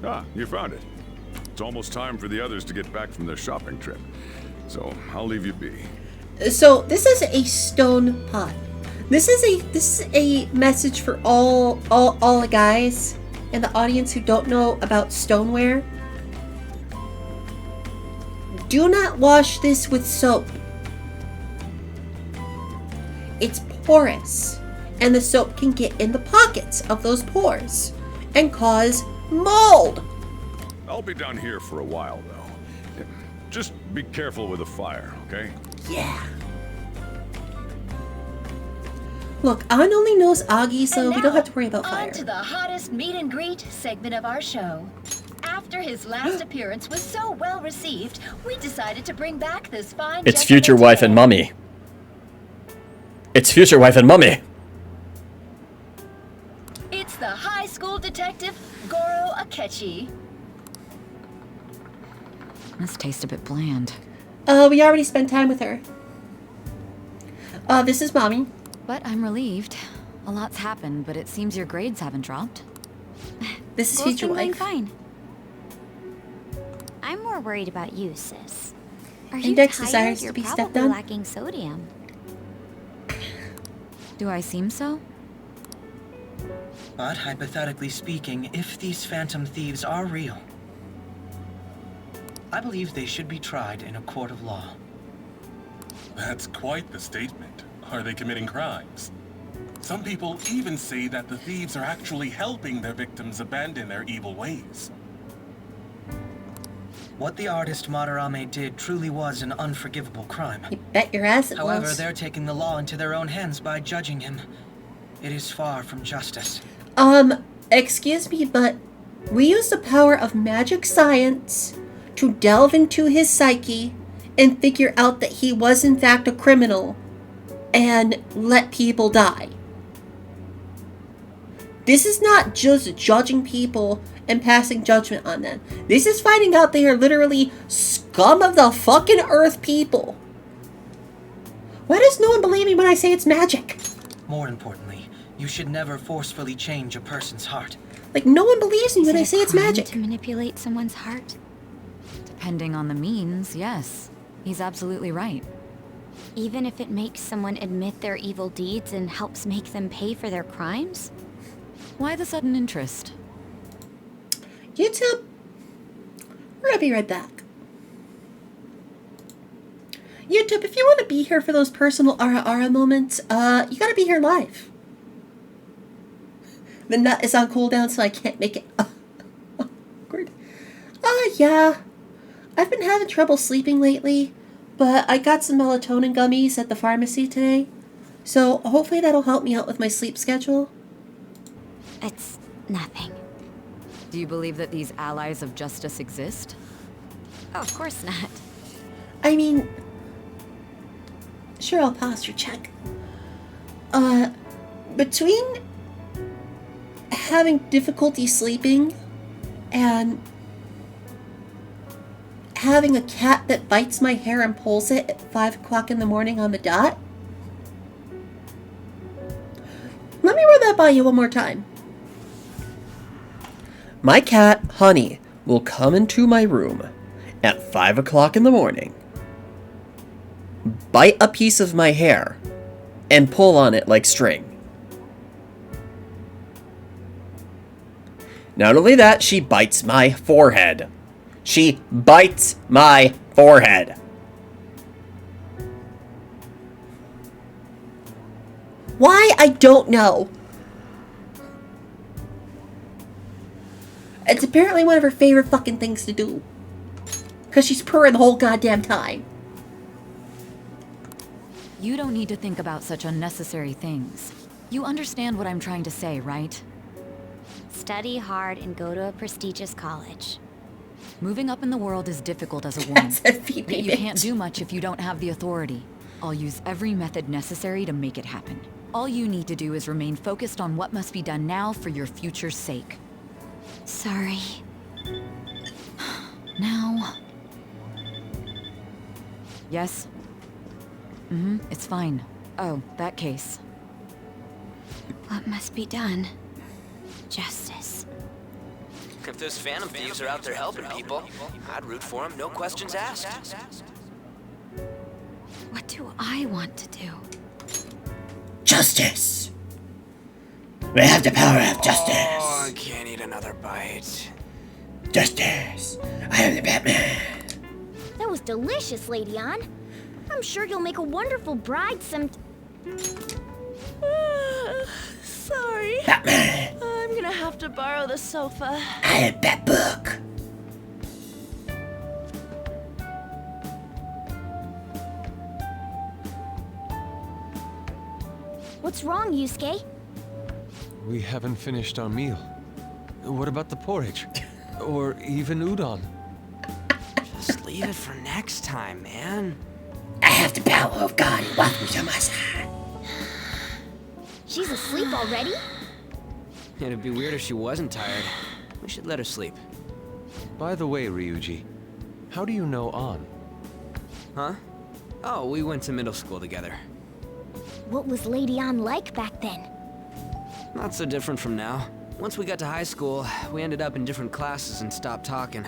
Ah, you found it. It's almost time for the others to get back from their shopping trip. So, I'll leave you be. So this is a stone pot. This is a message for all the guys in the audience who don't know about stoneware. Do not wash this with soap. It's porous, and the soap can get in the pockets of those pores and cause mold. I'll be down here for a while, though. Just be careful with the fire, okay? Yeah. Look, An only knows Agi, so we don't have to worry about On fire. to the hottest meet and greet segment of our show. After his last appearance was so well received, we decided to bring back this fine It's future wife and mummy. It's future wife and mummy. It's the high school detective, Goro Akechi. This tastes a bit bland. We already spent time with her. This is Mommy. But I'm relieved. A lot's happened, but it seems your grades haven't dropped. This is School's future been going wife. fine. I'm more worried about you, sis. Are you Index tired? desires You're to be probably stepped on. lacking sodium. Do I seem so? But hypothetically speaking, if these phantom thieves are real, I believe they should be tried in a court of law. That's quite the statement. Are they committing crimes? Some people even say that the thieves are actually helping their victims abandon their evil ways. What the artist Madarame did truly was an unforgivable crime. You bet your ass it However, was. they're taking the law into their own hands by judging him. It is far from justice. Excuse me, but we use the power of magic science to delve into his psyche and figure out that he was in fact a criminal and let people die. This is not just judging people and passing judgment on them. This is finding out they are literally scum of the fucking earth people. Why does no one believe me when I say it's magic? More importantly, you should never forcefully change a person's heart. Like, no one believes me when I say it's magic. To manipulate someone's heart? Depending on the means, yes. He's absolutely right. Even if it makes someone admit their evil deeds and helps make them pay for their crimes? Why the sudden interest? YouTube, we're gonna be right back. YouTube, if you want to be here for those personal ara moments, you gotta be here live. The nut is on cooldown, so I can't make it awkward. Yeah. I've been having trouble sleeping lately, but I got some melatonin gummies at the pharmacy today, so hopefully that'll help me out with my sleep schedule. It's nothing. Do you believe that these allies of justice exist? Oh, of course not. I mean, sure, I'll posture check. Between having difficulty sleeping and having a cat that bites my hair and pulls it at 5 o'clock in the morning on the dot, let me run that by you one more time. My cat, Honey, will come into my room at 5 o'clock in the morning, bite a piece of my hair, and pull on it like string. Not only that, she bites my forehead. She bites my forehead. Why? I don't know. It's apparently one of her favorite fucking things to do. Because she's purring the whole goddamn time. You don't need to think about such unnecessary things. You understand what I'm trying to say, right? Study hard and go to a prestigious college. Moving up in the world is difficult as a woman. But you can't do much if you don't have the authority. I'll use every method necessary to make it happen. All you need to do is remain focused on what must be done now for your future's sake. Sorry. Now. Yes? It's fine. Oh, that case. What must be done? Justice. If those phantom thieves are out there helping people, I'd root for them, no questions asked. What do I want to do? Justice! We have the power of justice! Oh, I can't eat another bite. Justice! I am the Batman! That was delicious, Lady Ann. I'm sure you'll make a wonderful bride Sorry. Batman! I'm gonna have to borrow the sofa. I have that book! What's wrong, Yusuke? We haven't finished our meal. What about the porridge? Or even udon? Just leave it for next time, man. I have the power of God who walks me to my side. She's asleep already? It'd be weird if she wasn't tired. We should let her sleep. By the way, Ryuji, how do you know An? Huh? Oh, we went to middle school together. What was Lady Ann like back then? Not so different from now. Once we got to high school, we ended up in different classes and stopped talking.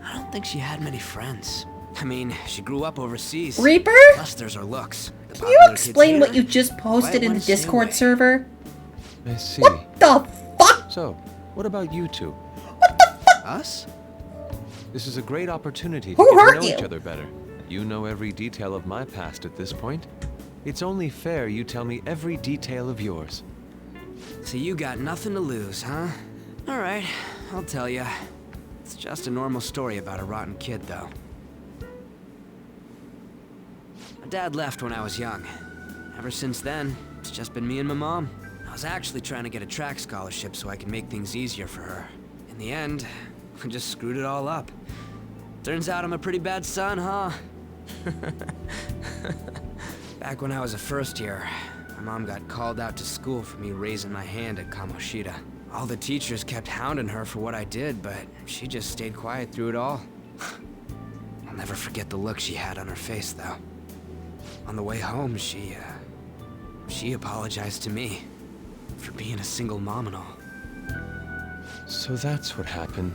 I don't think she had many friends. I mean, she grew up overseas. Reaper? Plus, there's her looks. Can you explain what you just posted in the Discord server? I see. What the fuck? So, what about you two? Us? This is a great opportunity to Who get to hurt know you? each other better. You know every detail of my past at this point. It's only fair you tell me every detail of yours. So you got nothing to lose, huh? All right, I'll tell you. It's just a normal story about a rotten kid, though. My dad left when I was young. Ever since then, it's just been me and my mom. I was actually trying to get a track scholarship so I could make things easier for her. In the end, I just screwed it all up. Turns out I'm a pretty bad son, huh? Back when I was a first year, my mom got called out to school for me raising my hand at Kamoshida. All the teachers kept hounding her for what I did, but she just stayed quiet through it all. I'll never forget the look she had on her face, though. On the way home, she apologized to me for being a single mom and all. So that's what happened.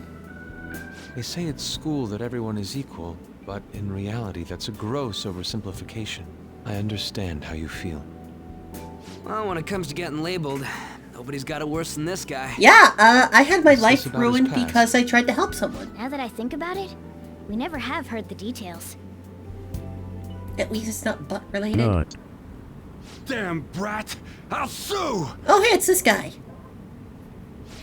They say at school that everyone is equal, but in reality that's a gross oversimplification. I understand how you feel. Well, when it comes to getting labeled, nobody's got it worse than this guy. Yeah, I had my life about his ruined past? because I tried to help someone. Now that I think about it, we never have heard the details. At least it's not butt related. Damn brat! I'll sue! Oh, hey, it's this guy.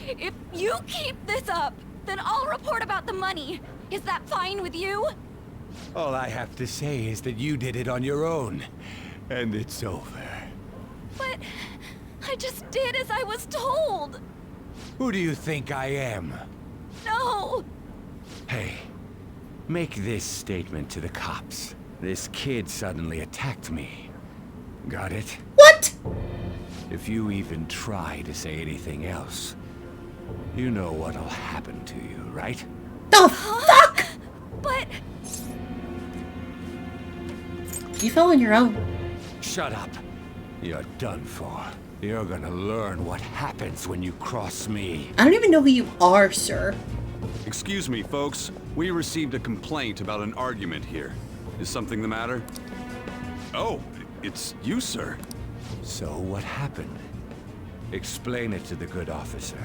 If you keep this up, then I'll report about the money. Is that fine with you? All I have to say is that you did it on your own, and it's over. But I just did as I was told. Who do you think I am? No. Hey, make this statement to the cops. This kid suddenly attacked me. Got it? What? If you even try to say anything else, you know what'll happen to you, right? The fuck? But you fell on your own. Shut up. You're done for. You're gonna learn what happens when you cross me. I don't even know who you are, sir. Excuse me, folks. We received a complaint about an argument here. Is something the matter? Oh, it's you, sir. So what happened? Explain it to the good officer.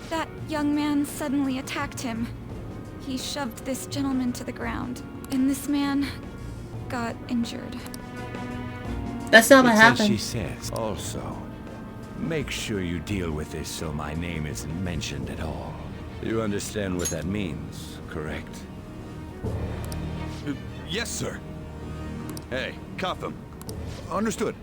that young man suddenly attacked him. He shoved this gentleman to the ground, and this man got injured. That's not what It's happened. as she says. Also, make sure you deal with this so my name isn't mentioned at all. You understand what that means, correct? Yes, sir. Hey, cuff him. Understood.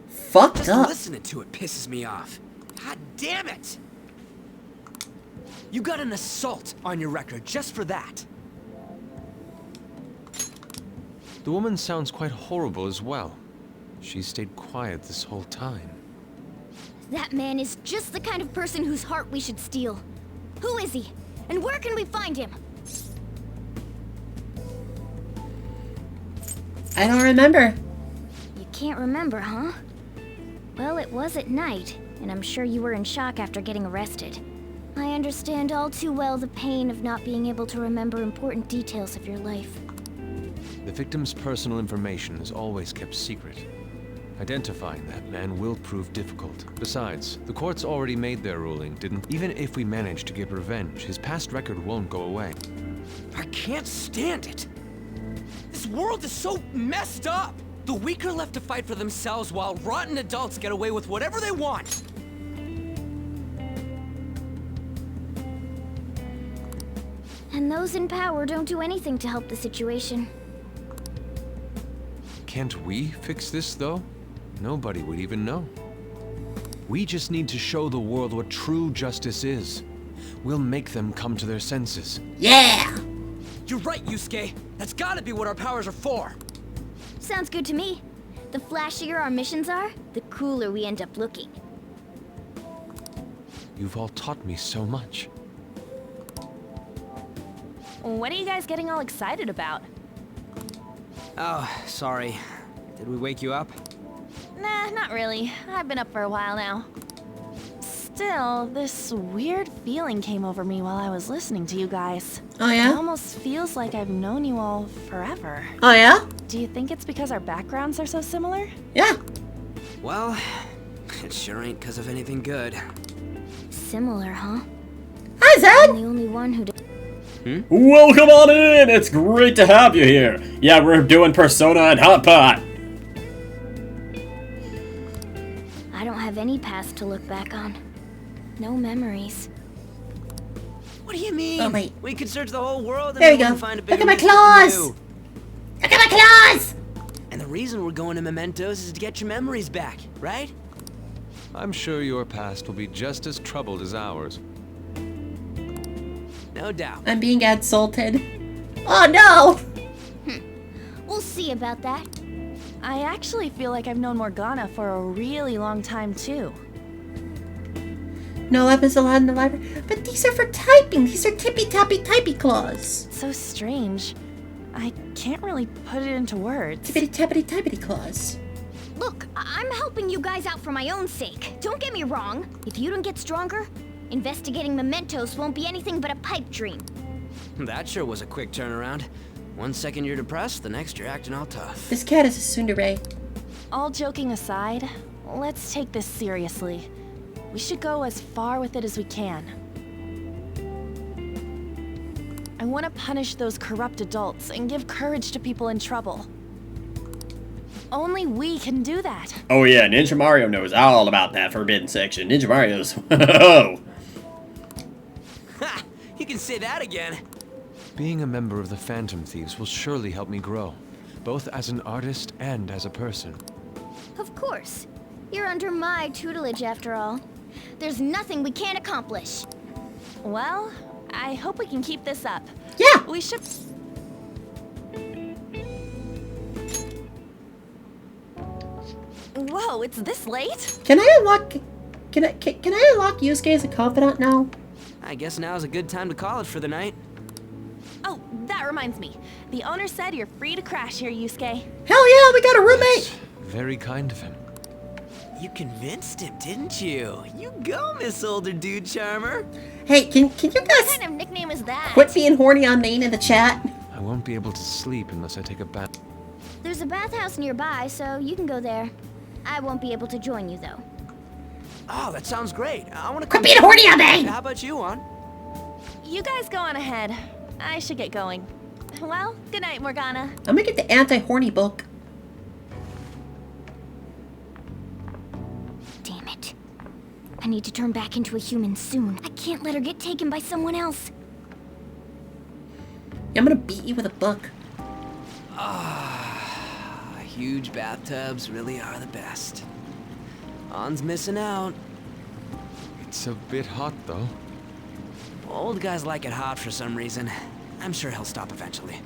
Fucked Just up. listening to it pisses me off. God damn it! You got an assault on your record just for that. The woman sounds quite horrible as well. She stayed quiet this whole time. That man is just the kind of person whose heart we should steal. Who is he? And where can we find him? I don't remember. You can't remember, huh? Well, it was at night, and I'm sure you were in shock after getting arrested. I understand all too well the pain of not being able to remember important details of your life. The victim's personal information is always kept secret. Identifying that man will prove difficult. Besides, the courts already made their ruling, didn't? Even if we manage to get revenge, his past record won't go away. I can't stand it. This world is so messed up. The weak are left to fight for themselves while rotten adults get away with whatever they want. And those in power don't do anything to help the situation. Can't we fix this, though? Nobody would even know. We just need to show the world what true justice is. We'll make them come to their senses. Yeah! You're right, Yusuke. That's gotta be what our powers are for. Sounds good to me. The flashier our missions are, the cooler we end up looking. You've all taught me so much. What are you guys getting all excited about? Oh, sorry. Did we wake you up? Nah, not really. I've been up for a while now. Still, this weird feeling came over me while I was listening to you guys. Oh, yeah? It almost feels like I've known you all forever. Oh, yeah? Do you think it's because our backgrounds are so similar? Yeah. Well, it sure ain't because of anything good. Similar, huh? Hi, Zed! I'm the only one who did. Welcome on in! It's great to have you here. Yeah, we're doing Persona and Hot Pot. I don't have any past to look back on. No memories. What do you mean? Oh, wait. We could search the whole world and There you we go. wouldn't find a Look bigger at my mystery than claws! you. Look at my claws! And the reason we're going to Mementos is to get your memories back, right? I'm sure your past will be just as troubled as ours. No doubt. I'm being insulted. Oh, no! We'll see about that. I actually feel like I've known Morgana for a really long time, too. No weapons allowed in the library. But these are for typing. These are tippy-tappy-typy claws. So strange. I can't really put it into words. Tippity-tappity-typity claws. Look, I'm helping you guys out for my own sake. Don't get me wrong. If you don't get stronger, investigating mementos won't be anything but a pipe dream. That sure was a quick turnaround. 1 second you're depressed, the next you're acting all tough. This cat is a tsundere. All joking aside, let's take this seriously. We should go as far with it as we can. I want to punish those corrupt adults and give courage to people in trouble. Only we can do that. Oh yeah, Ninja Mario knows all about that forbidden section. Ninja Mario's... Oh. Ha! You can say that again. Being a member of the Phantom Thieves will surely help me grow, both as an artist and as a person. Of course. You're under my tutelage after all. There's nothing we can't accomplish. Well, I hope we can keep this up. Yeah! We should... Whoa, it's this late? Can I unlock... Can I unlock Yusuke as a confidant now? I guess now's a good time to call it for the night. Oh, that reminds me. The owner said you're free to crash here, Yusuke. Hell yeah, we got a roommate! Very kind of him. You convinced him, didn't you? You go, Miss Older Dude Charmer. Hey, can you What guys kind of nickname is that? quit being horny on main in the chat? I won't be able to sleep unless I take a bath. There's a bathhouse nearby, so you can go there. I won't be able to join you, though. Oh, that sounds great. I want to Quit being horny on main! How about you, Juan? You guys go on ahead. I should get going. Well, good night, Morgana. I'm gonna get the anti-horny book. Damn it. I need to turn back into a human soon. I can't let her get taken by someone else. I'm gonna beat you with a book. Huge bathtubs really are the best. On's missing out. It's a bit hot, though. Old guys like it hot for some reason. I'm sure he'll stop eventually.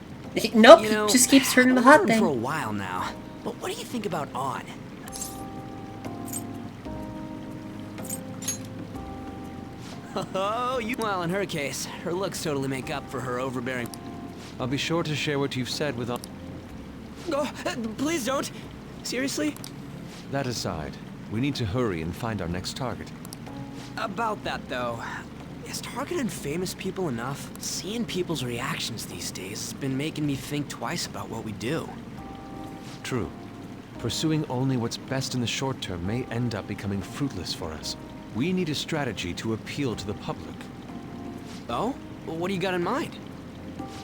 Nope, You know, he just keeps turning the I've hot known him for a thing. while now. But what do you think about On? Oh, you... Well, in her case, her looks totally make up for her overbearing... I'll be sure to share what you've said with... Oh, please don't! Seriously? That aside, we need to hurry and find our next target. About that, though, is targeting famous people enough? Seeing people's reactions these days has been making me think twice about what we do. True. Pursuing only what's best in the short term may end up becoming fruitless for us. We need a strategy to appeal to the public. Oh? What do you got in mind?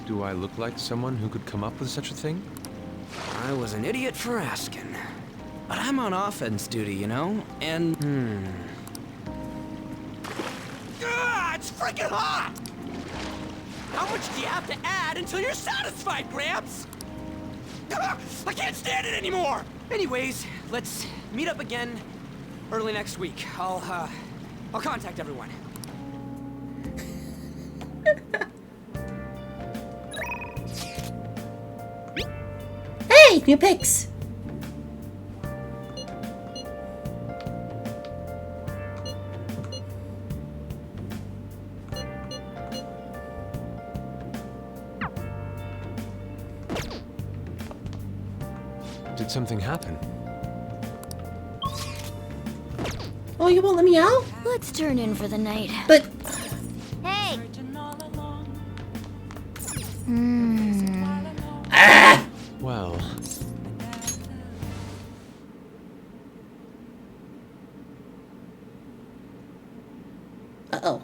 Do I look like someone who could come up with such a thing? I was an idiot for asking. But I'm on offense duty, you know? And, Ah, it's freaking hot! How much do you have to add until you're satisfied, Gramps? Ah, I can't stand it anymore! Anyways, let's meet up again early next week. I'll contact everyone. Hey, new pics! Did something happen? Oh, you won't let me out? Let's turn in for the night. But... Hey! Well... Uh-oh.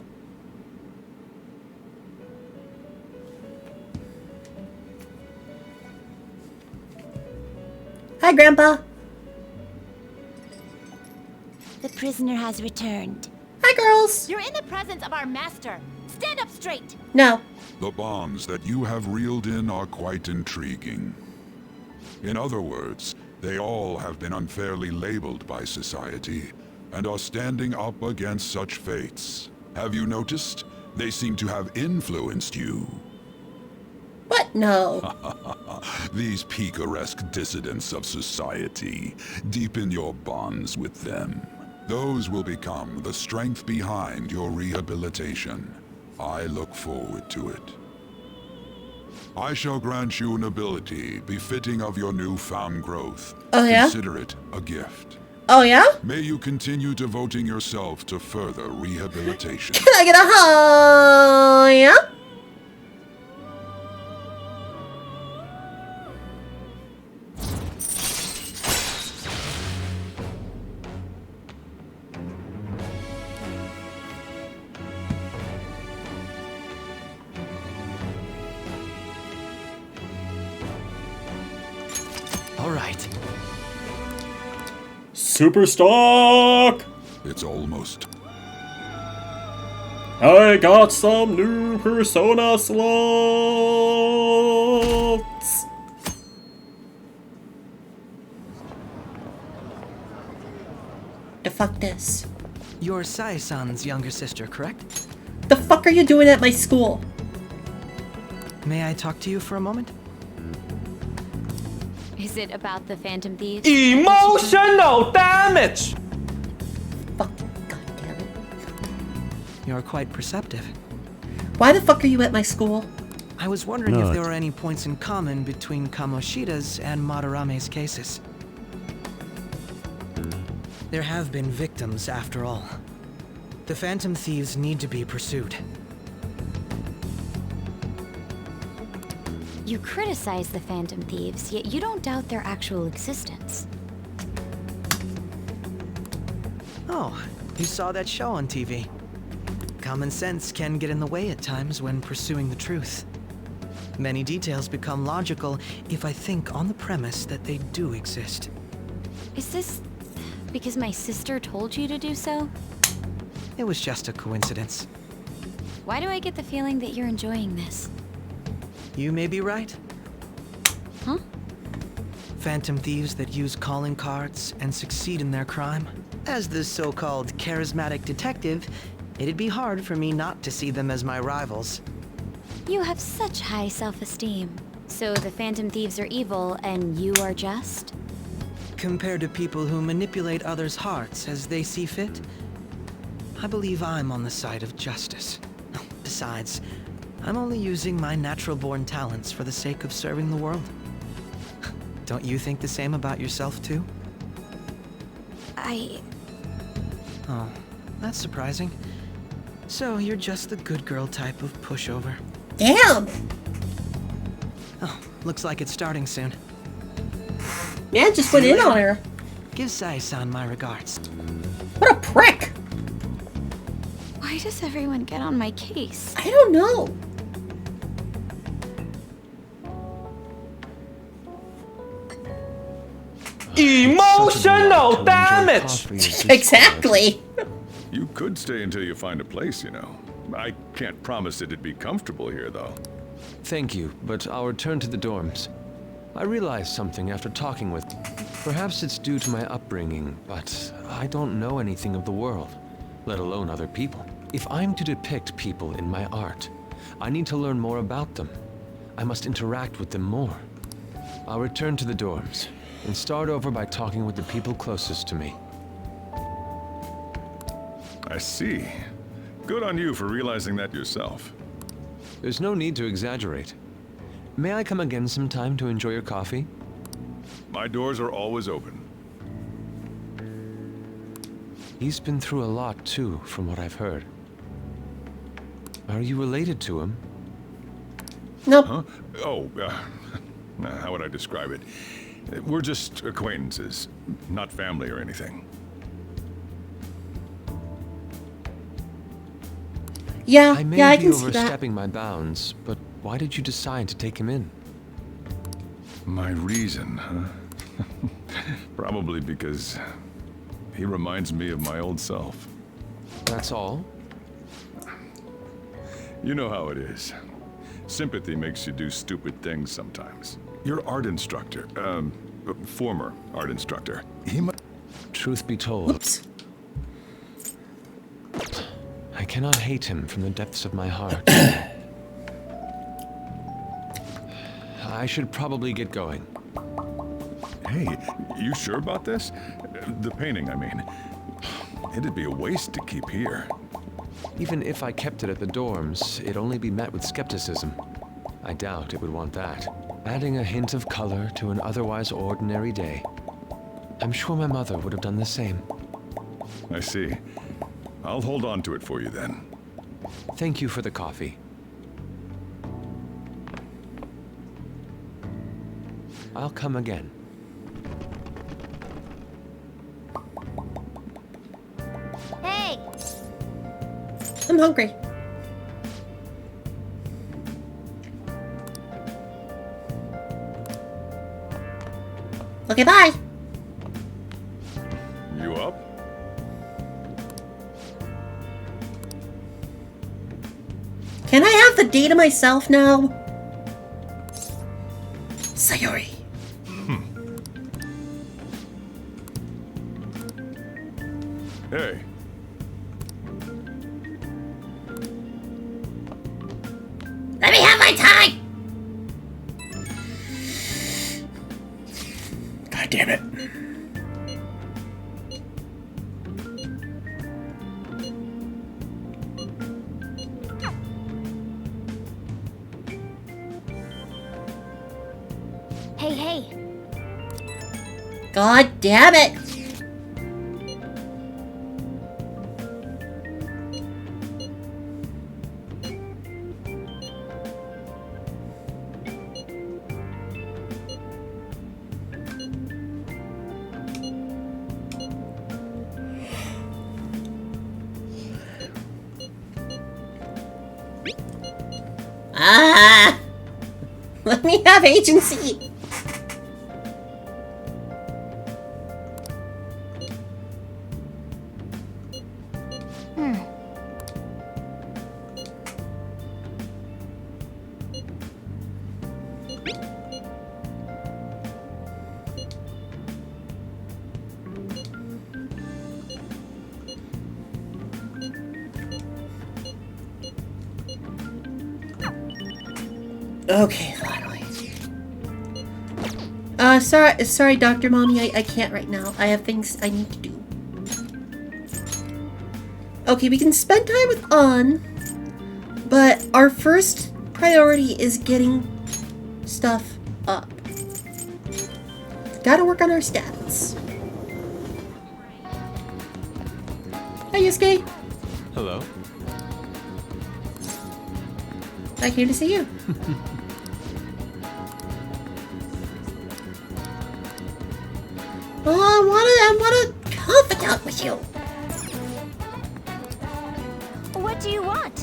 Hi, Grandpa. The prisoner has returned. Hi, girls. You're in the presence of our master. Stand up straight. No. The bonds that you have reeled in are quite intriguing. In other words, they all have been unfairly labeled by society and are standing up against such fates. Have you noticed? They seem to have influenced you. What? No. These picaresque dissidents of society. Deepen your bonds with them. Those will become the strength behind your rehabilitation. I look forward to it. I shall grant you an ability befitting of your newfound growth. Oh, yeah? Consider it a gift. Oh, yeah? May you continue devoting yourself to further rehabilitation. Can I get a oh, yeah? All right. Super stock! It's almost. I got some new Persona slots! The fuck this? You're Sai-san's younger sister, correct? The fuck are you doing at my school? May I talk to you for a moment? Is it about the Phantom Thieves? Emotional damage! You're quite perceptive. Why the fuck are you at my school? I was wondering if there were any points in common between Kamoshida's and Madarame's cases. There have been victims, after all. The Phantom Thieves need to be pursued. You criticize the Phantom Thieves, yet you don't doubt their actual existence. Oh, you saw that show on TV. Common sense can get in the way at times when pursuing the truth. Many details become logical if I think on the premise that they do exist. Is this because my sister told you to do so? It was just a coincidence. Why do I get the feeling that you're enjoying this? You may be right. Huh? Phantom thieves that use calling cards and succeed in their crime. As the so-called charismatic detective, it'd be hard for me not to see them as my rivals. You have such high self-esteem. So the Phantom Thieves are evil and you are just? Compared to people who manipulate others' hearts as they see fit, I believe I'm on the side of justice. Besides, I'm only using my natural-born talents for the sake of serving the world. Don't you think the same about yourself, too? Oh, that's surprising. So you're just the good girl type of pushover. Damn! Oh, looks like it's starting soon. Man just went in on her. Give Sai-san my regards. What a prick! Why does everyone get on my case? I don't know. Emotional damage! Exactly. You could stay until you find a place, you know. I can't promise it'd be comfortable here, though. Thank you, but I'll return to the dorms. I realized something after talking with... Perhaps it's due to my upbringing, but I don't know anything of the world, let alone other people. If I'm to depict people in my art, I need to learn more about them. I must interact with them more. I'll return to the dorms, and start over by talking with the people closest to me. I see. Good on you for realizing that yourself. There's no need to exaggerate. May I come again sometime to enjoy your coffee? My doors are always open. He's been through a lot, too, from what I've heard. Are you related to him? Nope. Huh? Oh, how would I describe it? We're just acquaintances, not family or anything. Yeah, I may yeah, I be can see that. overstepping my bounds, but why did you decide to take him in? My reason, huh? Probably because he reminds me of my old self. That's all? You know how it is. Sympathy makes you do stupid things sometimes. Your art instructor, former art instructor, he might... Truth be told, Oops. I cannot hate him from the depths of my heart. I should probably get going. Hey, you sure about this? The painting, I mean. It'd be a waste to keep here. Even if I kept it at the dorms, it'd only be met with skepticism. I doubt it would want that. Adding a hint of color to an otherwise ordinary day. I'm sure my mother would have done the same. I see. I'll hold on to it for you then. Thank you for the coffee. I'll come again. Hey! I'm hungry. Okay, bye. You up? Can I have the day to myself now? Sayori. Hey. Let me have my time! God damn it. Hey, hey! God damn it! Ah! Let me have agency! Okay, finally. Sorry, Dr. Mommy, I can't right now. I have things I need to do. Okay, we can spend time with An, but our first priority is getting stuff up. Gotta work on our stats. Hi, Yusuke. Hello. I came to see you. Oh, I wanna confidant with you. What do you want?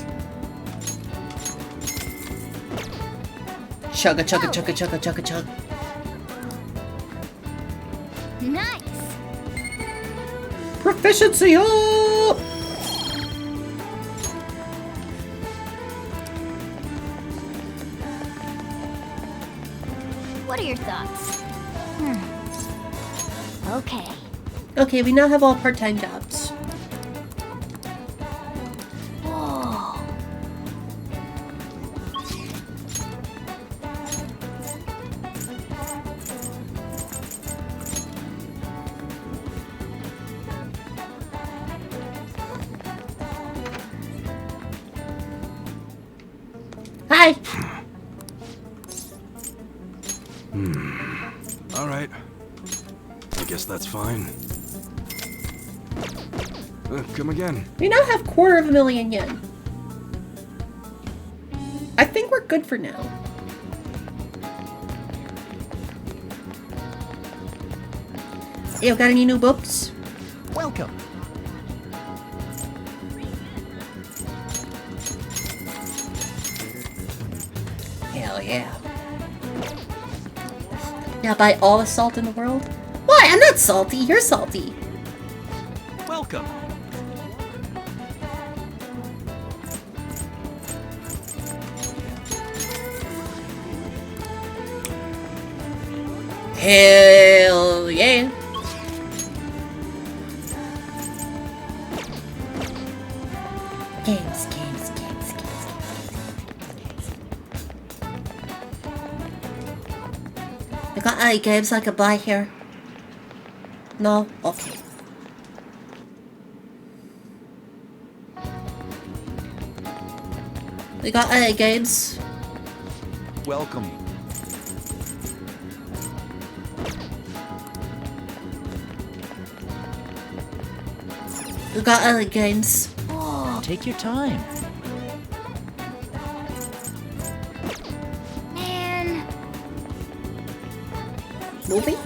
Chugga chugga chugga chugga chugga chug. Nice! Proficiency up! What are your thoughts? Okay. Okay, we now have all part-time jobs. Whoa. Hi. All right. I guess that's fine. Come again. We now have 250,000 yen. I think we're good for now. You got any new books? Welcome. Hell yeah. Now buy all the salt in the world? Why? I'm not salty. You're salty. Welcome. Hell yeah. Games. You got any games I could buy here? No? Okay. You got any games? Welcome. You got any games? Take your time. Man. Movie?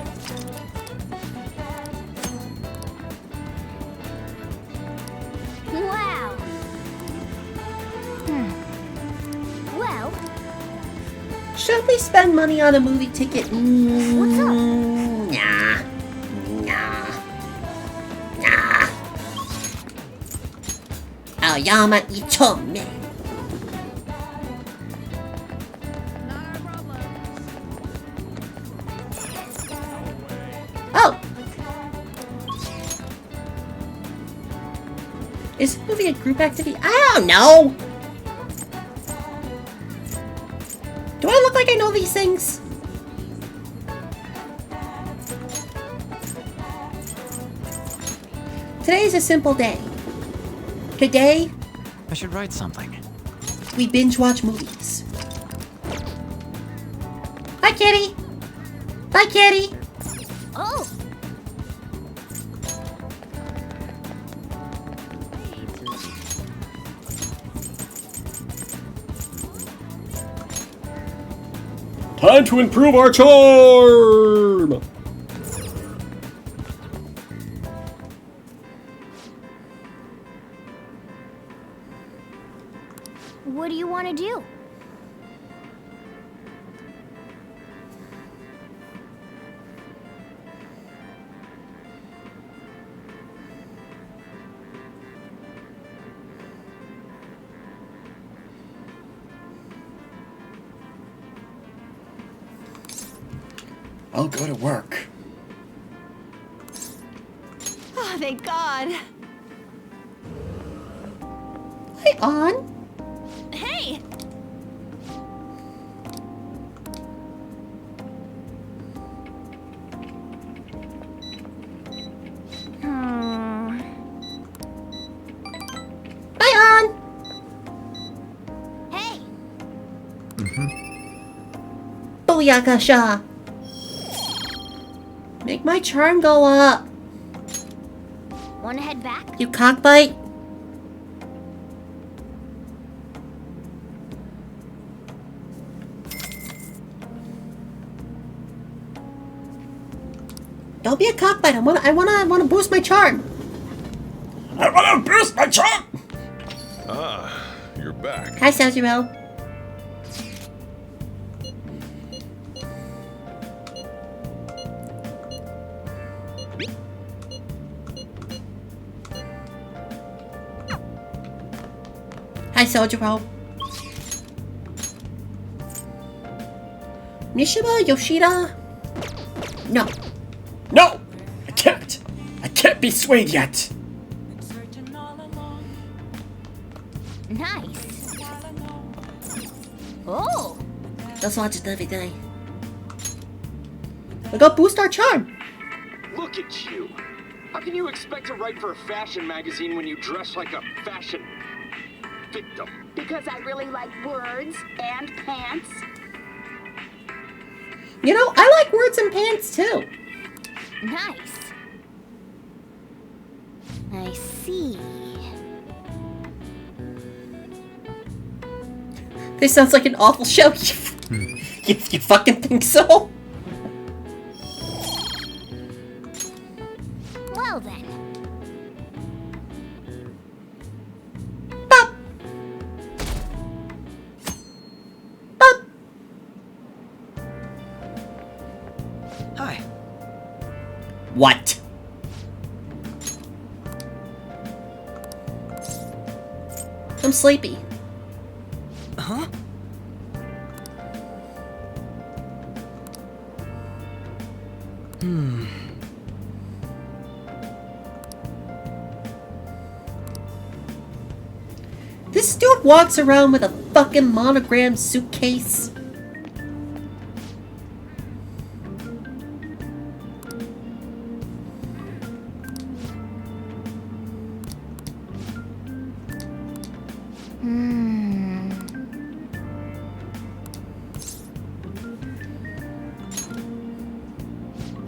Wow. Well, Should we spend money on a movie ticket? what's up? Nah. Aoyama 2丁目. Oh! Is this movie a group activity? I don't know! Do I look like I know these things? Today is a simple day. Today, I should write something. we binge watch movies. Hi, kitty! Bye, kitty! Oh. Time to improve our charm! What do you want to do? I'll go to work. Oh, thank God. Hi, On. Hey! Bye, On. Hey! Booyakasha. Make my charm go up. Want to head back? You cockbite. Don't be a cockbite. I wanna boost my charm. I wanna boost my charm! Ah, you're back. Hi, Sojiro. Hi, Sojiro. Mishima Yoshida? No. No! I can't! I can't be swayed yet! Nice. Oh. Let's watch it every day. We go boost our charm. Look at you. How can you expect to write for a fashion magazine when you dress like a fashion victim? Because I really like words and pants. You know, I like words and pants too. Nice. I see. This sounds like an awful show. You fucking think so? Well then. Bop. Bop. Hi. What? I'm sleepy. Huh? This dude walks around with a fucking monogrammed suitcase.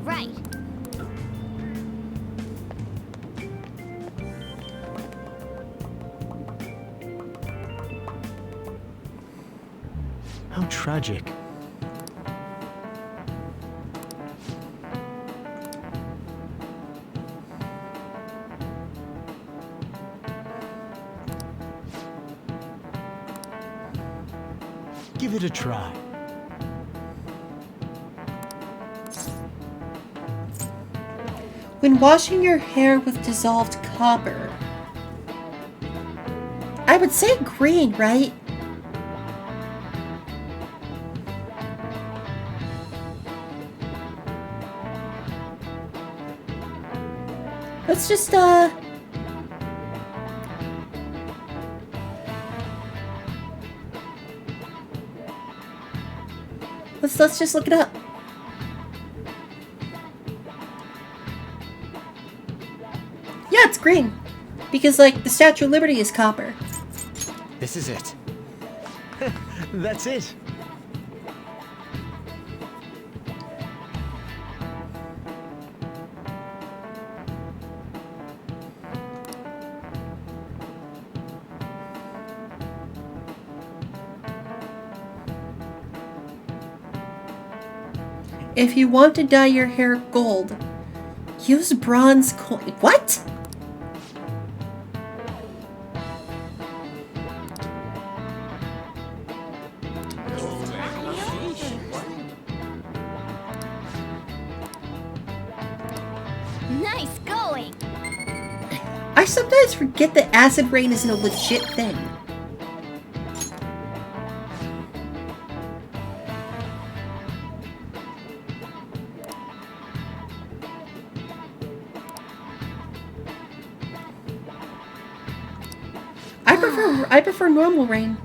Right. How tragic. Give it a try. When washing your hair with dissolved copper. I would say green, right? Let's just, Let's just look it up. Yeah, it's green. Because, like, the Statue of Liberty is copper. This is it. That's it. If you want to dye your hair gold, use bronze coin. What? Nice going. I sometimes forget that acid rain is a legit thing. I prefer normal rain.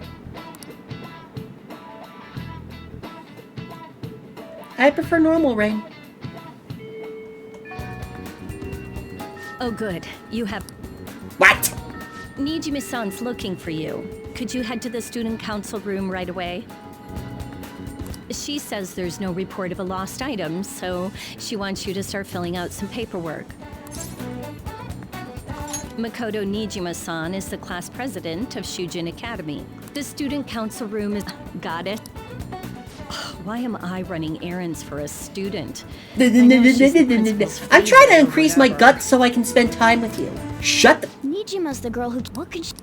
I prefer normal rain. Oh, good. You have... What? Nijime-san's looking for you. Could you head to the student council room right away? She says there's no report of a lost item, so she wants you to start filling out some paperwork. Makoto Nijima-san is the class president of Shujin Academy. The student council room is... Got it? Why am I running errands for a student? I'm trying to increase my guts so I can spend time with you. Shut the... Nijima's the girl who... What can she...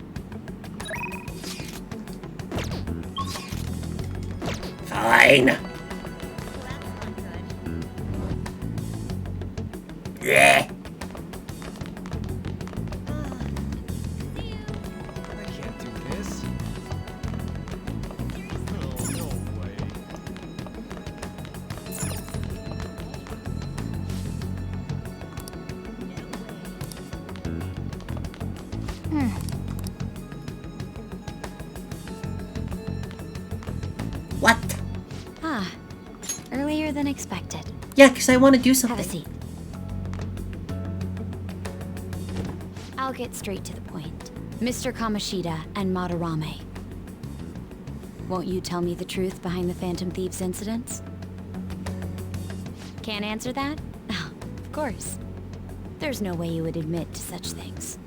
Fine. Yeah. What? Ah, earlier than expected. Yeah, because I want to do something. Have a seat. I'll get straight to the point. Mr. Kamoshida and Madarame. Won't you tell me the truth behind the Phantom Thieves incidents? Can't answer that? Oh, of course. There's no way you would admit to such things.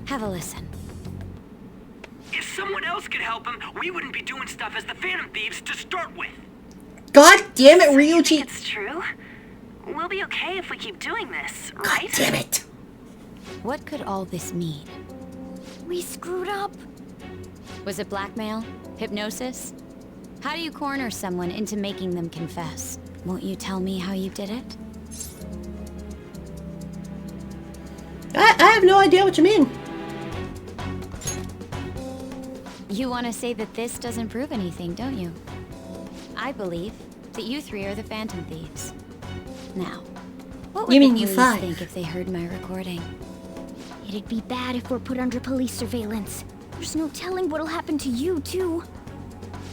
Have a listen. If someone else could help him, we wouldn't be doing stuff as the Phantom Thieves to start with. God damn it, Ryuji. It's true. We'll be okay if we keep doing this, right? God damn it. What could all this mean? We screwed up. Was it blackmail? Hypnosis? How do you corner someone into making them confess? Won't you tell me how you did it? I have no idea what you mean. You want to say that this doesn't prove anything, don't you? I believe that you three are the Phantom Thieves. Now, what would You the mean you police five? think if they heard my recording? It'd be bad if we're put under police surveillance. There's no telling what'll happen to you, too.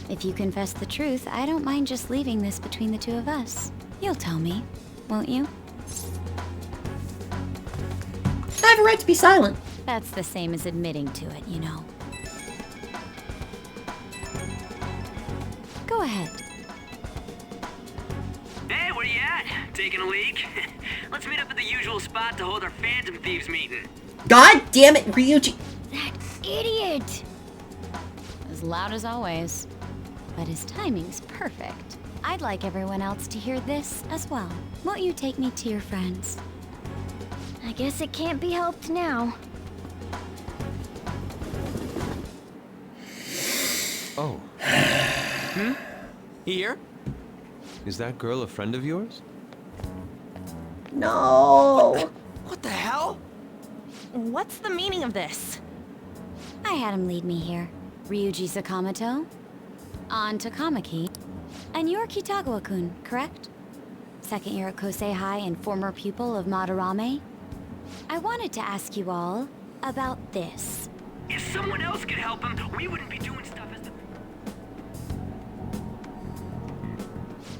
If you confess the truth, I don't mind just leaving this between the two of us. You'll tell me, won't you? I have a right to be silent. That's the same as admitting to it, you know. Go ahead. Hey, where you at? Taking a leak? Let's meet up at the usual spot to hold our Phantom Thieves meeting. God damn it, Ryuji. That idiot! As loud as always. But his timing's perfect. I'd like everyone else to hear this as well. Won't you take me to your friends? I guess it can't be helped now. Oh. Here? Is that girl a friend of yours? No. What the hell? What's the meaning of this? I had him lead me here. Ryuji Sakamoto, on Takamaki, and you're Kitagawa-kun, correct? Second year at Kosei High and former pupil of Madarame. I wanted to ask you all about this. If someone else could help him, we wouldn't be doing stuff as the...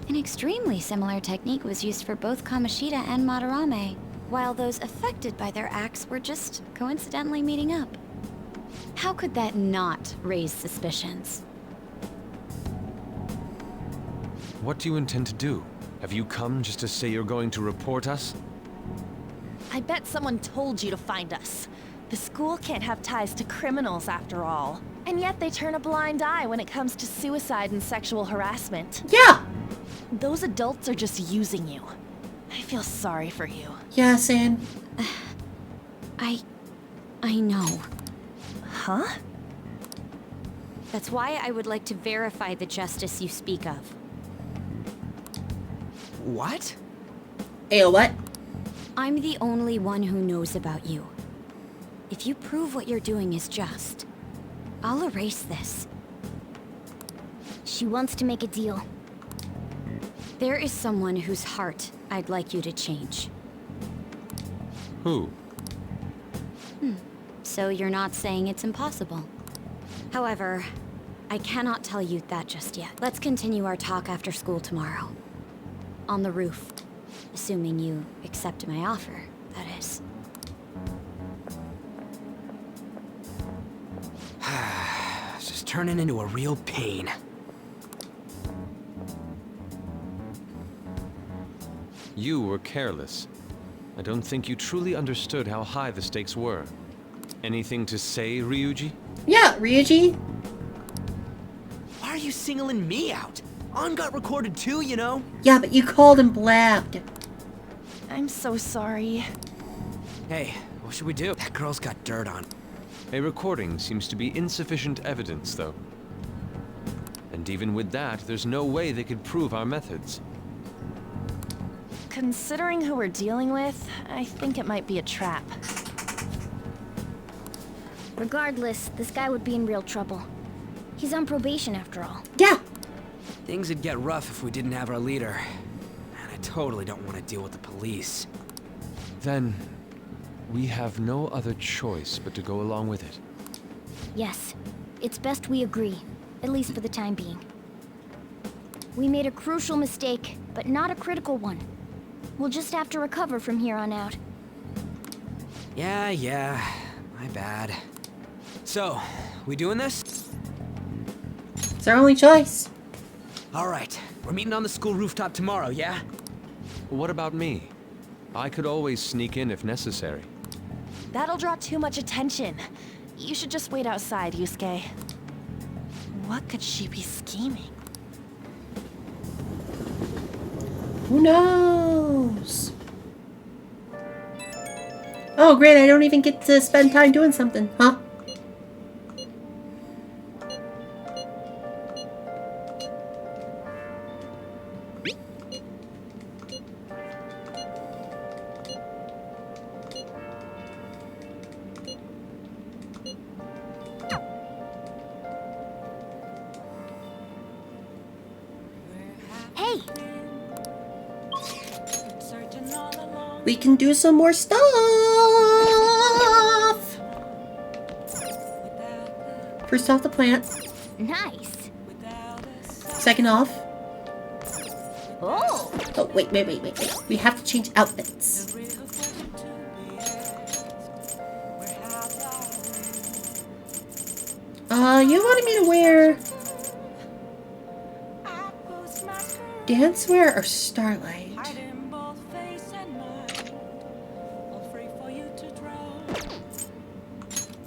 An extremely similar technique was used for both Kamoshida and Madarame, while those affected by their acts were just coincidentally meeting up. How could that not raise suspicions? What do you intend to do? Have you come just to say you're going to report us? I bet someone told you to find us. The school can't have ties to criminals after all. And yet they turn a blind eye when it comes to suicide and sexual harassment. Yeah. Those adults are just using you. I feel sorry for you. Yeah, San. I know. Huh? That's why I would like to verify the justice you speak of. What? Ayo, what? I'm the only one who knows about you. If you prove what you're doing is just, I'll erase this. She wants to make a deal. There is someone whose heart I'd like you to change. Who? So you're not saying it's impossible. However, I cannot tell you that just yet. Let's continue our talk after school tomorrow. On the roof. Assuming you accept my offer, that is. It's just turning into a real pain. You were careless. I don't think you truly understood how high the stakes were. Anything to say, Ryuji? Yeah, Ryuji. Why are you singling me out? On got recorded too, you know? Yeah, but you called and blabbed. I'm so sorry. Hey, what should we do? That girl's got dirt on. A recording seems to be insufficient evidence, though. And even with that, there's no way they could prove our methods. Considering who we're dealing with, I think it might be a trap. Regardless, this guy would be in real trouble. He's on probation after all. Yeah. Things would get rough if we didn't have our leader. And I totally don't want to deal with the police. Then, we have no other choice but to go along with it. Yes, it's best we agree, at least for the time being. We made a crucial mistake, but not a critical one. We'll just have to recover from here on out. Yeah, my bad. So, we doing this? It's our only choice. All right, we're meeting on the school rooftop tomorrow, yeah? What about me? I could always sneak in if necessary. That'll draw too much attention. You should just wait outside, Yusuke. What could she be scheming? Who knows? Oh, great, I don't even get to spend time doing something, huh? Hey! We can do some more stuff! First off, the plant. Nice. Second off. Oh! Oh, wait. We have to change outfits. You wanted me to wear dancewear or starlight?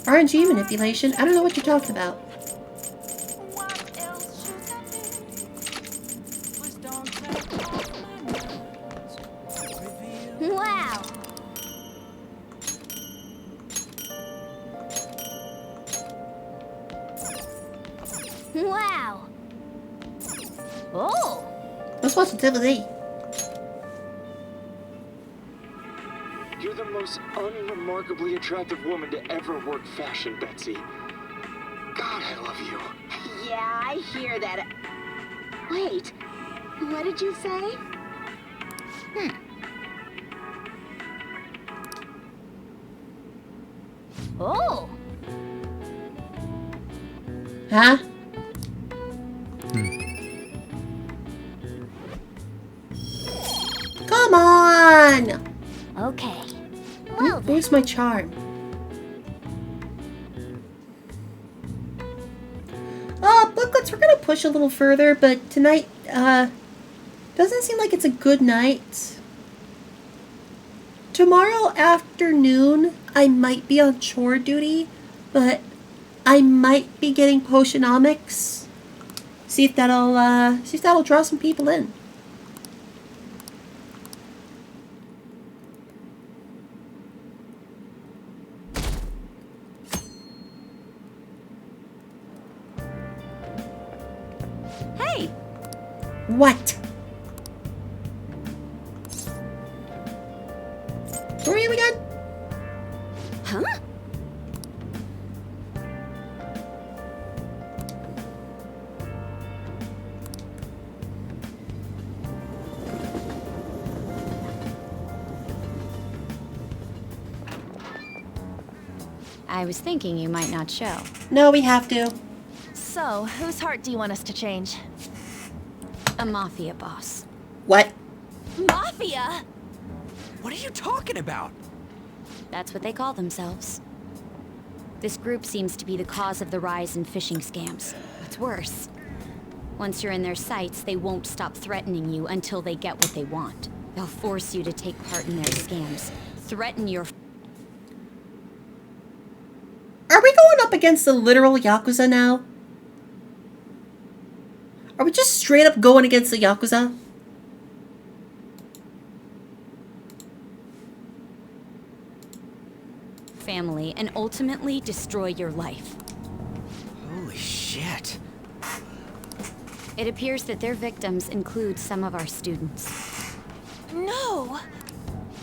RNG manipulation? I don't know what you're talking about. Wow! Wow! Oh! Let's watch the DVD. You're the most unremarkably attractive woman to ever work fashion, Betsy. God, I love you. Yeah, I hear that. Wait, what did you say? Oh! Huh? Come on! Okay. Where's my charm? Booklets, we're gonna push a little further, but tonight, doesn't seem like it's a good night. Tomorrow afternoon, I might be on chore duty, but I might be getting Potionomics. See if that'll draw some people in. Hey! What? Where are we again? Huh? I was thinking you might not show. No, we have to. So, whose heart do you want us to change? A mafia boss. What? Mafia? What are you talking about? That's what they call themselves. This group seems to be the cause of the rise in phishing scams. What's worse, once you're in their sights, they won't stop threatening you until they get what they want. They'll force you to take part in their scams, threaten your... Are we going up against the literal Yakuza now? Are we just straight up going against the Yakuza? family and ultimately destroy your life. Holy shit. It appears that their victims include some of our students. No!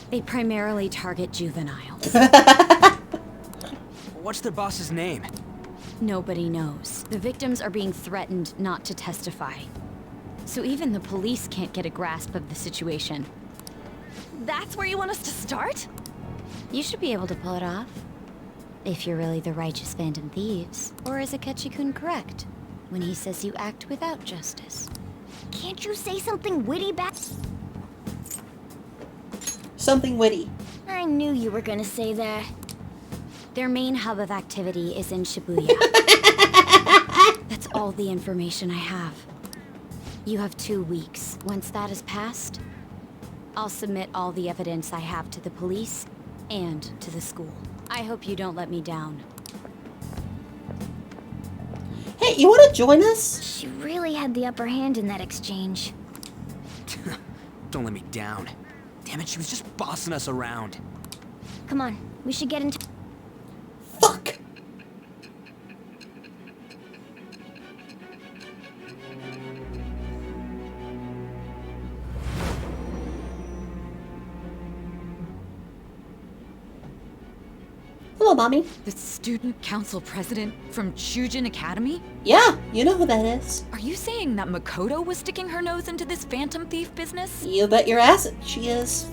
They primarily target juveniles. What's their boss's name? Nobody knows. The victims are being threatened not to testify. So even the police can't get a grasp of the situation. That's where you want us to start? You should be able to pull it off. If you're really the righteous Phantom Thieves. Or is Akechi-kun correct when he says you act without justice? Can't you say something witty back? Something witty. I knew you were gonna say that. Their main hub of activity is in Shibuya. That's all the information I have. You have 2 weeks. Once that has passed, I'll submit all the evidence I have to the police and to the school. I hope you don't let me down. Hey, Hey, you want to join us? She really had the upper hand in that exchange. Don't let me down. Damn it, she was just bossing us around. Come on, we should get into... Fuck! Hello, Mommy. The student council president from Chujin Academy? Yeah, you know who that is. Are you saying that Makoto was sticking her nose into this phantom thief business? You bet your ass she is.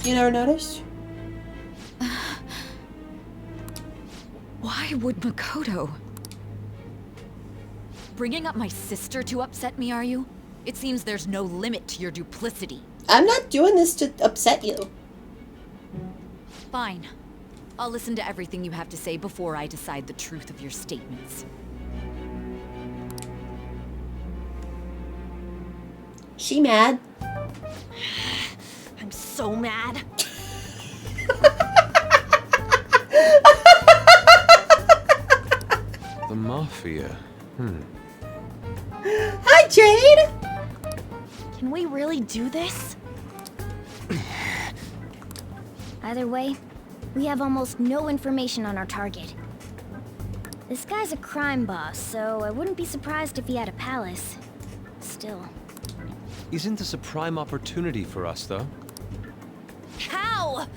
You never noticed? Why would Makoto? Bringing up my sister to upset me, are you? It seems there's no limit to your duplicity. I'm not doing this to upset you. Fine. I'll listen to everything you have to say before I decide the truth of your statements. She mad? I'm so mad. The Mafia. Hi, Jade! Can we really do this? Either way, we have almost no information on our target. This guy's a crime boss, so I wouldn't be surprised if he had a palace. Still. Isn't this a prime opportunity for us, though? How?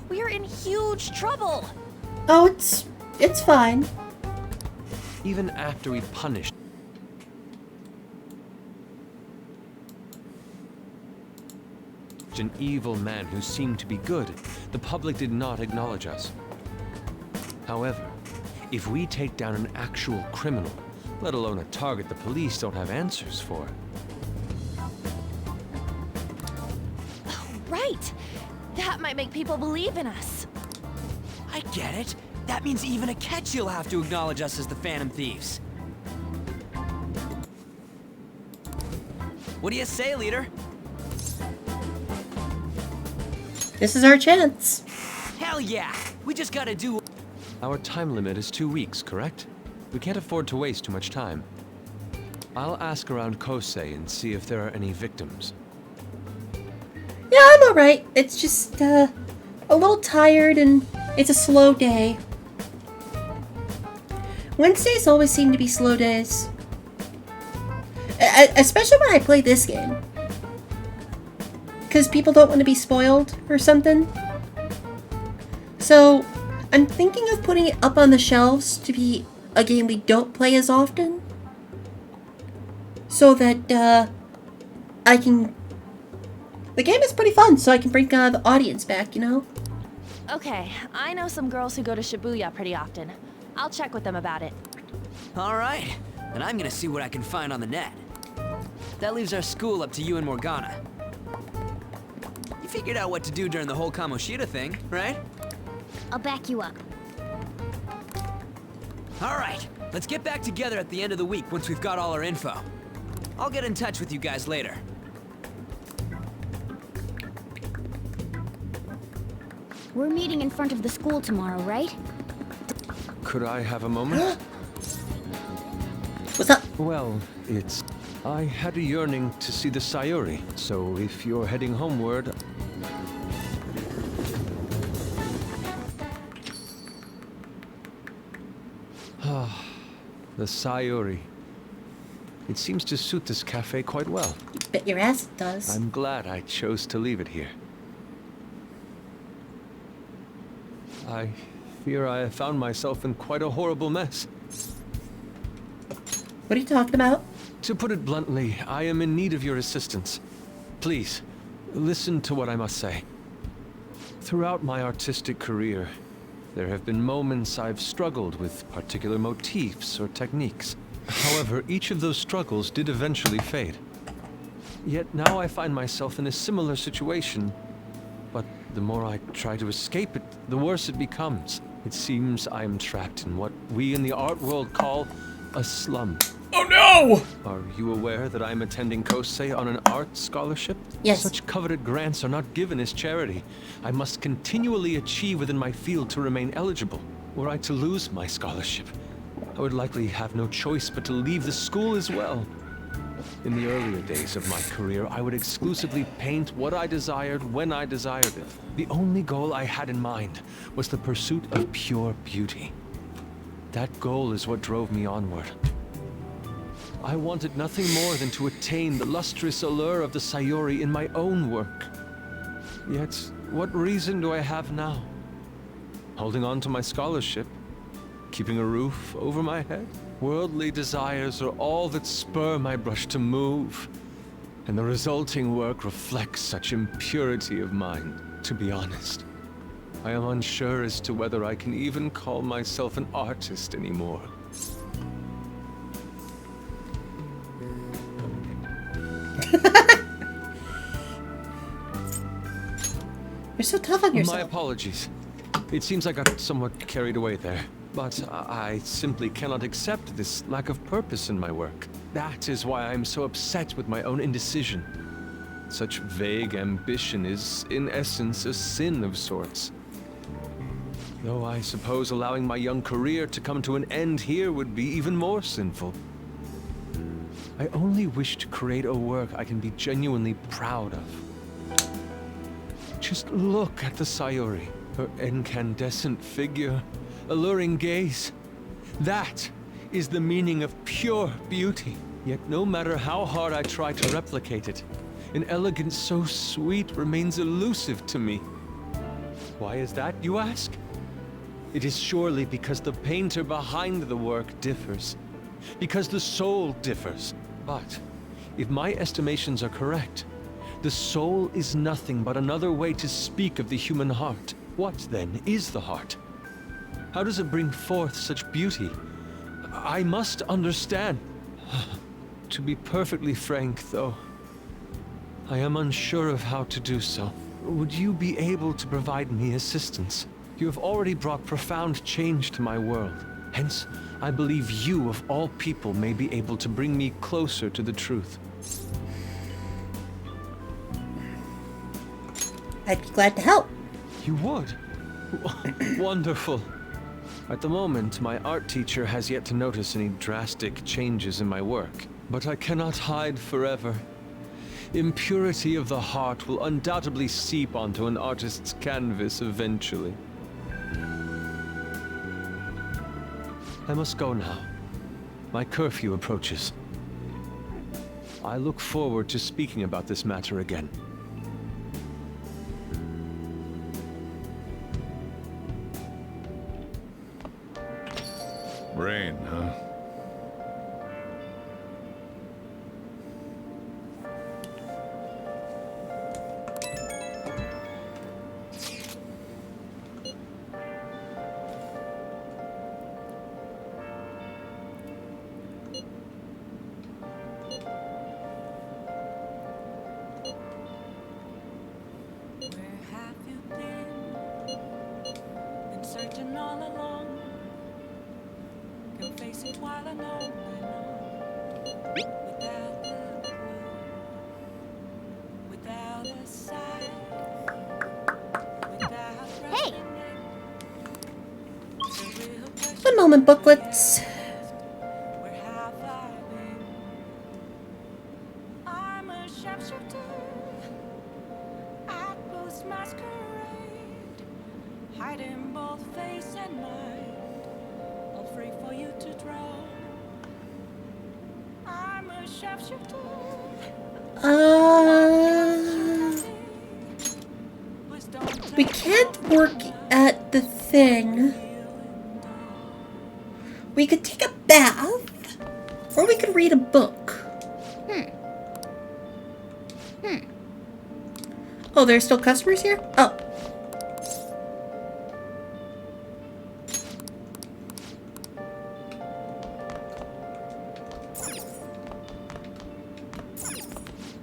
We're in huge trouble. Oh, it's fine. Even after we punished an evil man who seemed to be good, the public did not acknowledge us. However, if we take down an actual criminal, let alone a target the police don't have answers for. Right. That might make people believe in us. I get it. That means even Akechi will have to acknowledge us as the Phantom Thieves. What do you say, leader? This is our chance. Hell yeah! We just gotta do... Our time limit is 2 weeks, correct? We can't afford to waste too much time. I'll ask around Kosei and see if there are any victims. Yeah, I'm alright. It's just, a little tired and it's a slow day. Wednesdays always seem to be slow days. Especially when I play this game. Because people don't want to be spoiled or something. So, I'm thinking of putting it up on the shelves to be a game we don't play as often. So that, I can... The game is pretty fun, so I can bring the audience back, you know? Okay, I know some girls who go to Shibuya pretty often. I'll check with them about it. Alright, then I'm gonna see what I can find on the net. That leaves our school up to you and Morgana. You figured out what to do during the whole Kamoshida thing, right? I'll back you up. Alright, let's get back together at the end of the week once we've got all our info. I'll get in touch with you guys later. We're meeting in front of the school tomorrow, right? Could I have a moment? What's up? Well, it's... I had a yearning to see the Sayuri, so if you're heading homeward... Ah, the Sayuri. It seems to suit this cafe quite well. Bet your ass it does. I'm glad I chose to leave it here. I fear I have found myself in quite a horrible mess. What are you talking about? To put it bluntly, I am in need of your assistance. Please, listen to what I must say. Throughout my artistic career, there have been moments I've struggled with particular motifs or techniques. However, each of those struggles did eventually fade. Yet now I find myself in a similar situation, but the more I try to escape it, the worse it becomes. It seems I am trapped in what we in the art world call a slum. Oh no! Are you aware that I'm attending Kosei on an art scholarship? Yes. Such coveted grants are not given as charity. I must continually achieve within my field to remain eligible. Were I to lose my scholarship, I would likely have no choice but to leave the school as well. In the earlier days of my career, I would exclusively paint what I desired when I desired it. The only goal I had in mind was the pursuit of pure beauty. That goal is what drove me onward. I wanted nothing more than to attain the lustrous allure of the Sayuri in my own work. Yet, what reason do I have now? Holding on to my scholarship? Keeping a roof over my head? Worldly desires are all that spur my brush to move, and the resulting work reflects such impurity of mind. To be honest, I am unsure as to whether I can even call myself an artist anymore. You're so tough on yourself. My apologies. It seems I got somewhat carried away there. But I simply cannot accept this lack of purpose in my work. That is why I am so upset with my own indecision. Such vague ambition is, in essence, a sin of sorts. Though I suppose allowing my young career to come to an end here would be even more sinful. I only wish to create a work I can be genuinely proud of. Just look at the Sayuri, her incandescent figure, alluring gaze. That is the meaning of pure beauty. Yet no matter how hard I try to replicate it, an elegance so sweet remains elusive to me. Why is that, you ask? It is surely because the painter behind the work differs. Because the soul differs. But if my estimations are correct, the soul is nothing but another way to speak of the human heart. What, then, is the heart? How does it bring forth such beauty? I must understand. To be perfectly frank, though, I am unsure of how to do so. Would you be able to provide me assistance? You have already brought profound change to my world. Hence, I believe you, of all people, may be able to bring me closer to the truth. I'd be glad to help. You would? Wonderful. At the moment, my art teacher has yet to notice any drastic changes in my work. But I cannot hide forever. Impurity of the heart will undoubtedly seep onto an artist's canvas eventually. I must go now. My curfew approaches. I look forward to speaking about this matter again. Rain, huh? Hey! One moment, booklets. I'm a sharpshooter at Ghost Masquerade, hiding both face and mind, all free for you to draw. I'm a sharpshooter. We can't work at the thing. We could take a bath, or we could read a book. Oh, there's still customers here? Oh.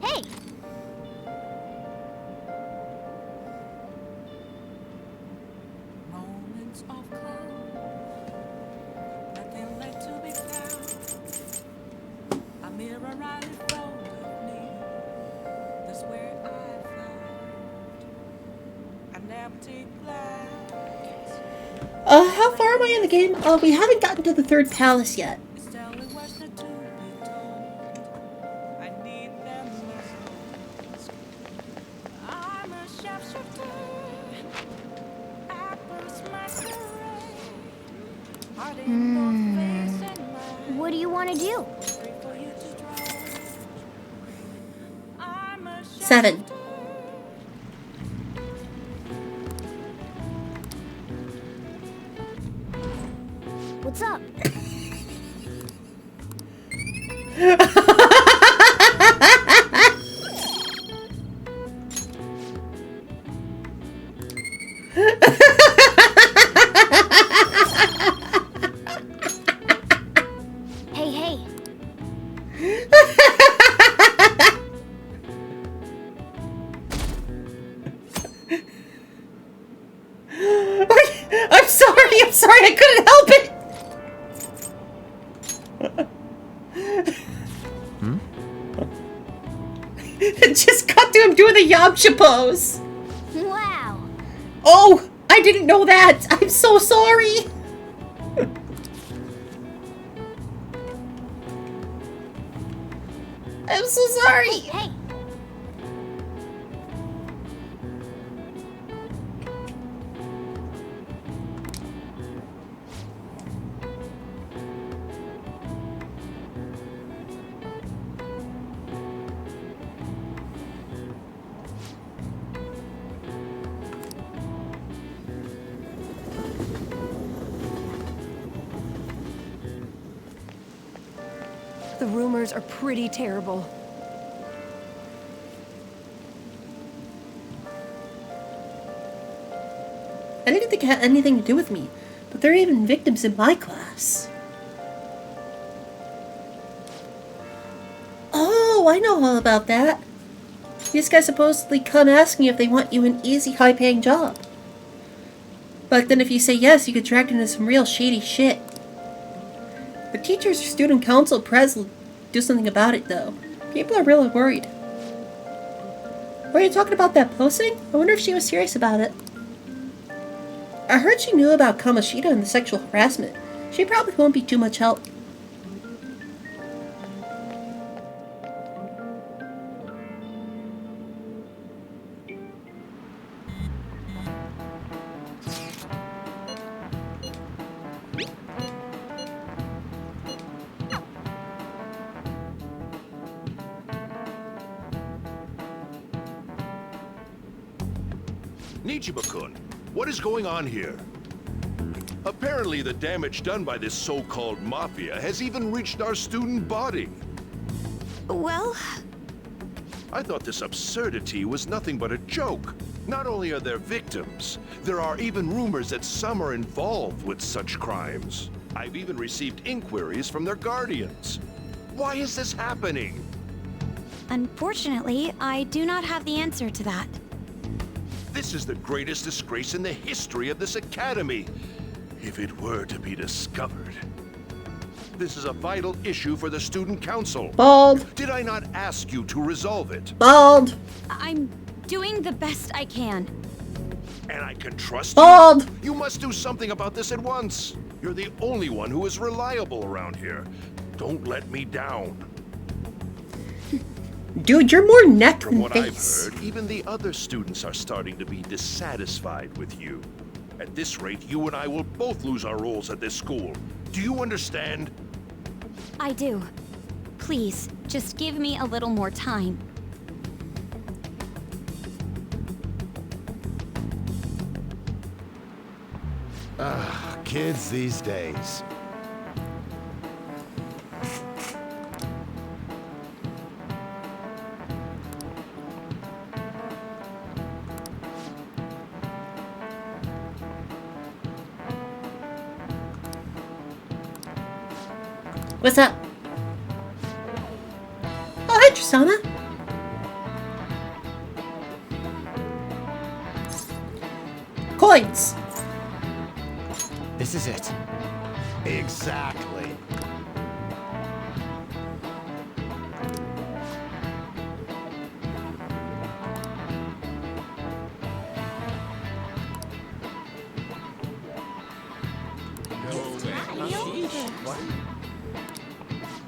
Hey! Moments of calm, nothing left to be found. A mirror right in front of me. That's where I found an empty glass. How far am I in the game? Oh, we haven't gotten to the third palace yet. What do you want to do? 7. What's up? Hey, hey. I'm sorry, I couldn't help it! It just cut to him doing the Yamcha pose. Wow. Oh, I didn't know that. I'm so sorry. I'm so sorry. Hey. The rumors are pretty terrible. I didn't think it had anything to do with me, but there are even victims in my class. Oh, I know all about that. These guys supposedly come asking if they want you an easy, high-paying job. But then if you say yes, you get dragged into some real shady shit. The teachers or student council pres will do something about it, though. People are really worried. Were you talking about that posting? I wonder if she was serious about it. I heard she knew about Kamoshida and the sexual harassment. She probably won't be too much help. Nichiba-kun, what is going on here? Apparently the damage done by this so-called mafia has even reached our student body. Well... I thought this absurdity was nothing but a joke. Not only are there victims, there are even rumors that some are involved with such crimes. I've even received inquiries from their guardians. Why is this happening? Unfortunately, I do not have the answer to that. This is the greatest disgrace in the history of this academy, if it were to be discovered. This is a vital issue for the student council. Bald. Did I not ask you to resolve it? Bald. I'm doing the best I can. And I can trust Bald. you? You must do something about this at once. You're the only one who is reliable around here. Don't let me down. Dude, you're more neck From than what face. I've heard, even the other students are starting to be dissatisfied with you. At this rate, you and I will both lose our roles at this school. Do you understand? I do. Please, just give me a little more time. Ah, kids these days. What's up? Oh, hi, Tristana. Coins. This is it. Exactly.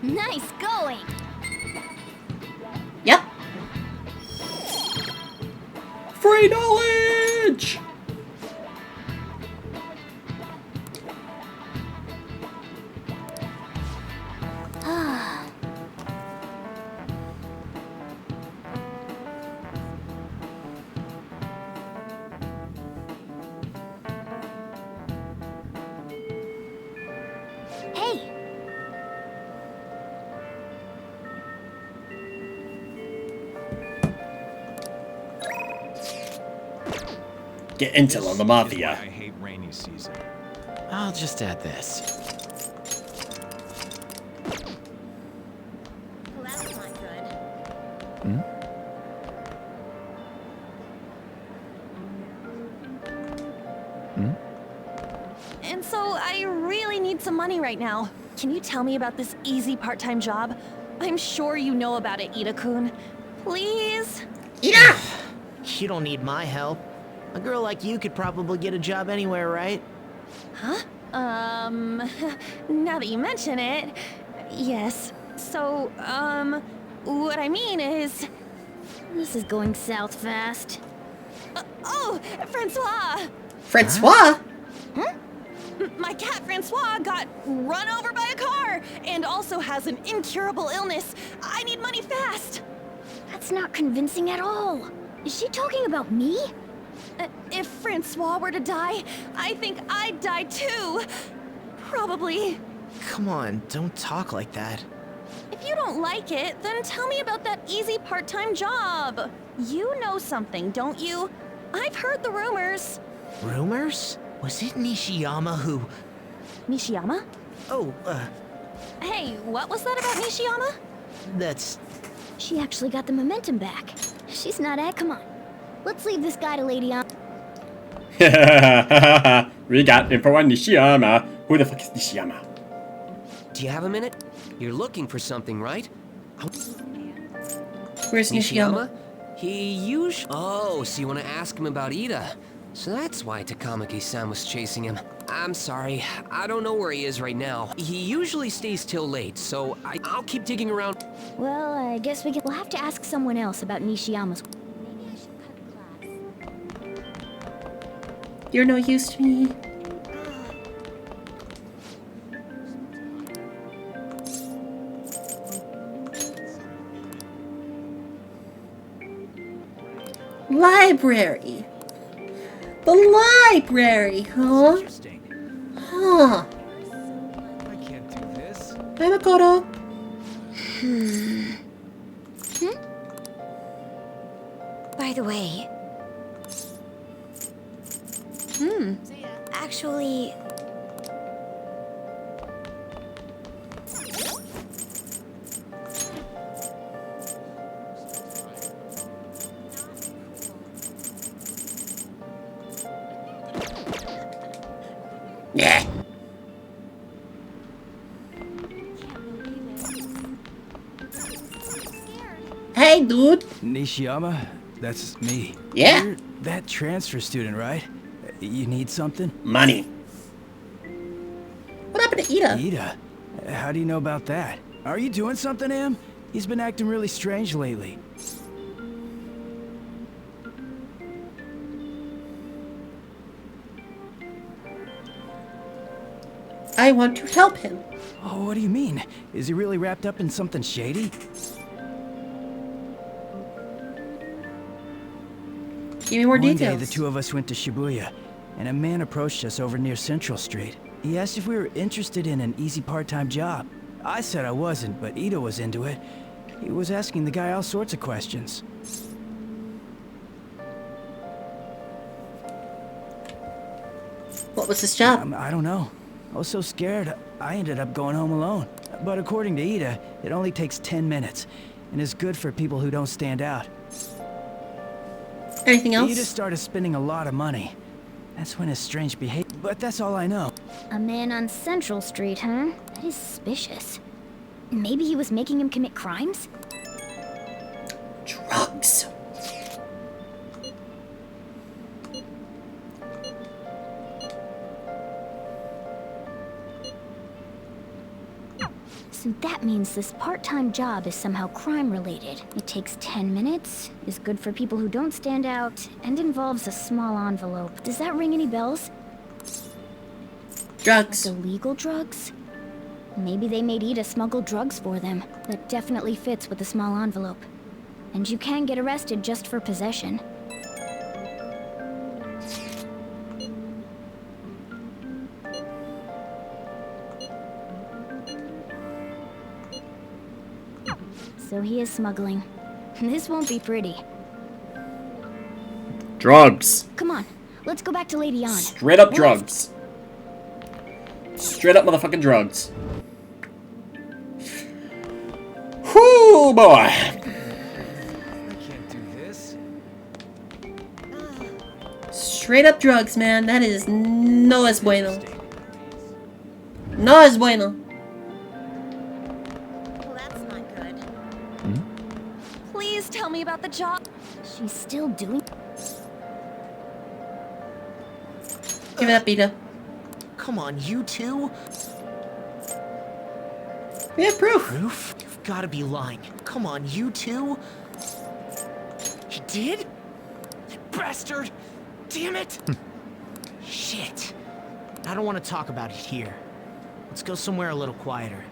Nice going! Yep. Free knowledge! Hey! Get intel on the mafia. I hate rainy season. I'll just add this. Well, that's not good. Hmm? And so I really need some money right now. Can you tell me about this easy part-time job? I'm sure you know about it, Ida-kun. Please? Ida! You don't need my help. A girl like you could probably get a job anywhere, right? Huh? Now that you mention it, yes. So, what I mean is... This is going south fast. Oh, Francois! Francois? Huh? My cat Francois got run over by a car and also has an incurable illness. I need money fast. That's not convincing at all. Is she talking about me? If Francois were to die, I think I'd die too. Probably. Come on, don't talk like that. If you don't like it, then tell me about that easy part-time job. You know something, don't you? I've heard the rumors. Rumors? Was it Nishiyama who... Nishiyama? Oh, Hey, what was that about Nishiyama? that's... She actually got the momentum back. She's not at. Come on. Let's leave this guy to Lady On. We got info on Nishiyama. Who the fuck is Nishiyama? Do you have a minute? You're looking for something, right? Where's Nishiyama? He usually... Oh, so you want to ask him about Ida. So that's why Takamaki-san was chasing him. I'm sorry, I don't know where he is right now. He usually stays till late, so I'll keep digging around. Well, I guess we'll have to ask someone else about Nishiyama's. You're no use to me. Library. The library, huh? Huh. I can't do this. Hi, Makoto. By the way... Actually... Yeah. Hey, dude. Nishiyama, that's me. Yeah? You're that transfer student, right? You need something? Money. What happened to Ida? Ida? How do you know about that? Are you doing something, Am? He's been acting really strange lately. I want to help him. Oh, what do you mean? Is he really wrapped up in something shady? Give me more One day, details. the two of us went to Shibuya, and a man approached us over near Central Street. He asked if we were interested in an easy part-time job. I said I wasn't, but Ida was into it. He was asking the guy all sorts of questions. What was his job? I don't know. I was so scared, I ended up going home alone. But according to Ida, it only takes 10 minutes, and is good for people who don't stand out. Anything else? Ida started spending a lot of money. That's when his strange behavior... But that's all I know. A man on Central Street, huh? That is suspicious. Maybe he was making him commit crimes? Drugs. So that means this part-time job is somehow crime-related. It takes 10 minutes, is good for people who don't stand out, and involves a small envelope. Does that ring any bells? Drugs. Like illegal drugs? Maybe they made Ida smuggle drugs for them. That definitely fits with the small envelope. And you can get arrested just for possession. So he is smuggling. This won't be pretty. Drugs. Come on, let's go back to Lady Ann. Straight up Left. drugs. Straight up motherfucking drugs. Whoo, boy. I can't do this. Straight up drugs, man. That is no es bueno. No es bueno. Well, that's not good. Please tell me about the job. She's still doing... Give it up, Ida. Come on, you two? We have proof. Proof? You've got to be lying. Come on, you two? You did? That bastard! Damn it! Shit. I don't want to talk about it here. Let's go somewhere a little quieter.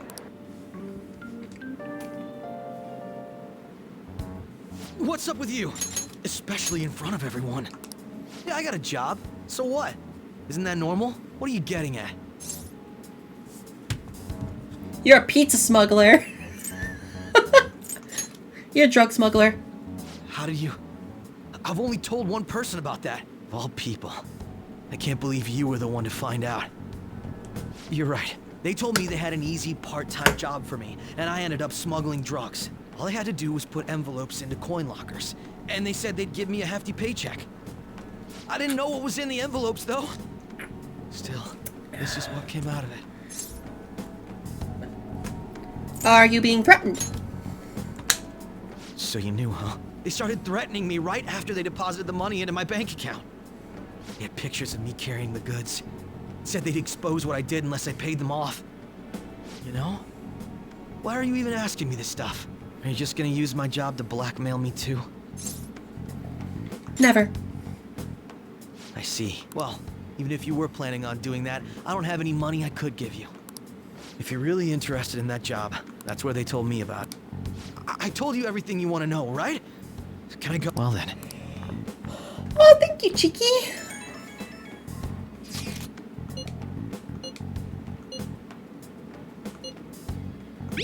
What's up with you? Especially in front of everyone. Yeah, I got a job. So what? Isn't that normal? What are you getting at? You're a pizza smuggler. You're a drug smuggler. How did you... I've only told one person about that. Of all people. I can't believe you were the one to find out. You're right. They told me they had an easy part-time job for me, and I ended up smuggling drugs. All I had to do was put envelopes into coin lockers, and they said they'd give me a hefty paycheck. I didn't know what was in the envelopes, though. Still, this is what came out of it. Are you being threatened? So you knew, huh? They started threatening me right after they deposited the money into my bank account. They had pictures of me carrying the goods. Said they'd expose what I did unless I paid them off. You know? Why are you even asking me this stuff? Are you just gonna use my job to blackmail me too? Never. I see. Well, even if you were planning on doing that, I don't have any money I could give you. If you're really interested in that job, that's where they told me about. I told you everything you want to know, right? Can I go? Well then. Oh, thank you, Cheeky.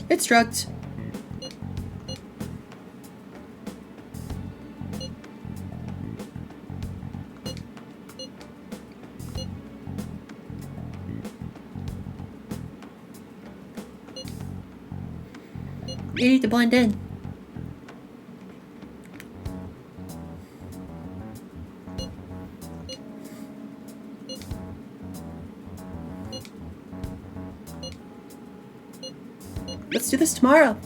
It's drugs. You need to blend in. Let's do this tomorrow.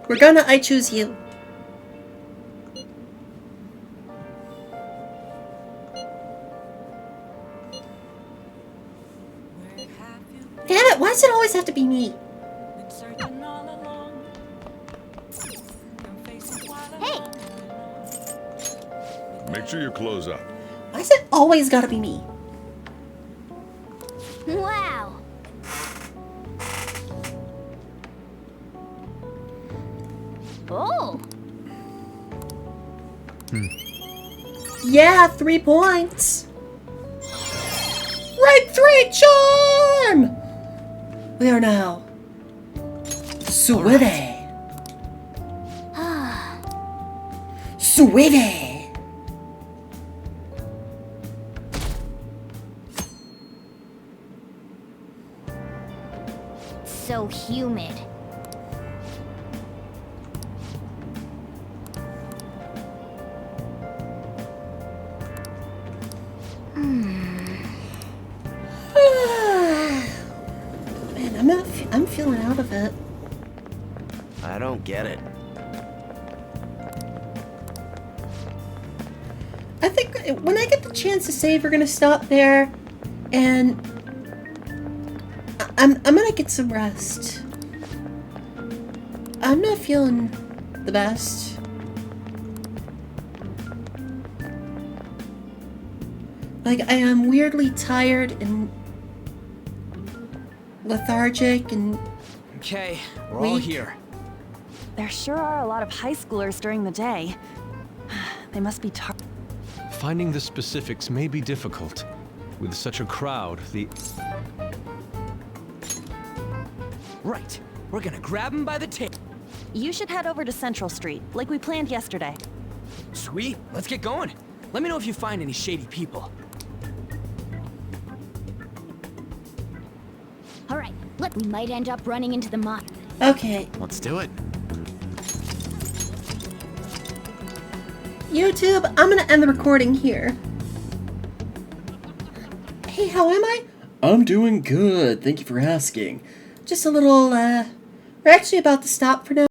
We're gonna I choose you. Damn it, why does it always have to be me? Hey! Make sure you close up. Why is it always gotta be me? Wow! Oh! Yeah, 3 points. Rank 3 charm! We are now Suede. Suede. So humid. I'm feeling out of it. I don't get it. I think when I get the chance to save, we're gonna stop there, and I'm gonna get some rest. I'm not feeling the best. Like, I am weirdly tired and lethargic and Okay, we're all weak. here. There sure are a lot of high schoolers during the day. They must be tired. Finding the specifics may be difficult. With such a crowd, Right, we're gonna grab him by the tail. You should head over to Central Street, like we planned yesterday. Sweet, let's get going. Let me know if you find any shady people. Alright, look, we might end up running into the mob. Okay. Let's do it. YouTube, I'm gonna end the recording here. Hey, how am I? I'm doing good. Thank you for asking. Just a little, we're actually about to stop for now.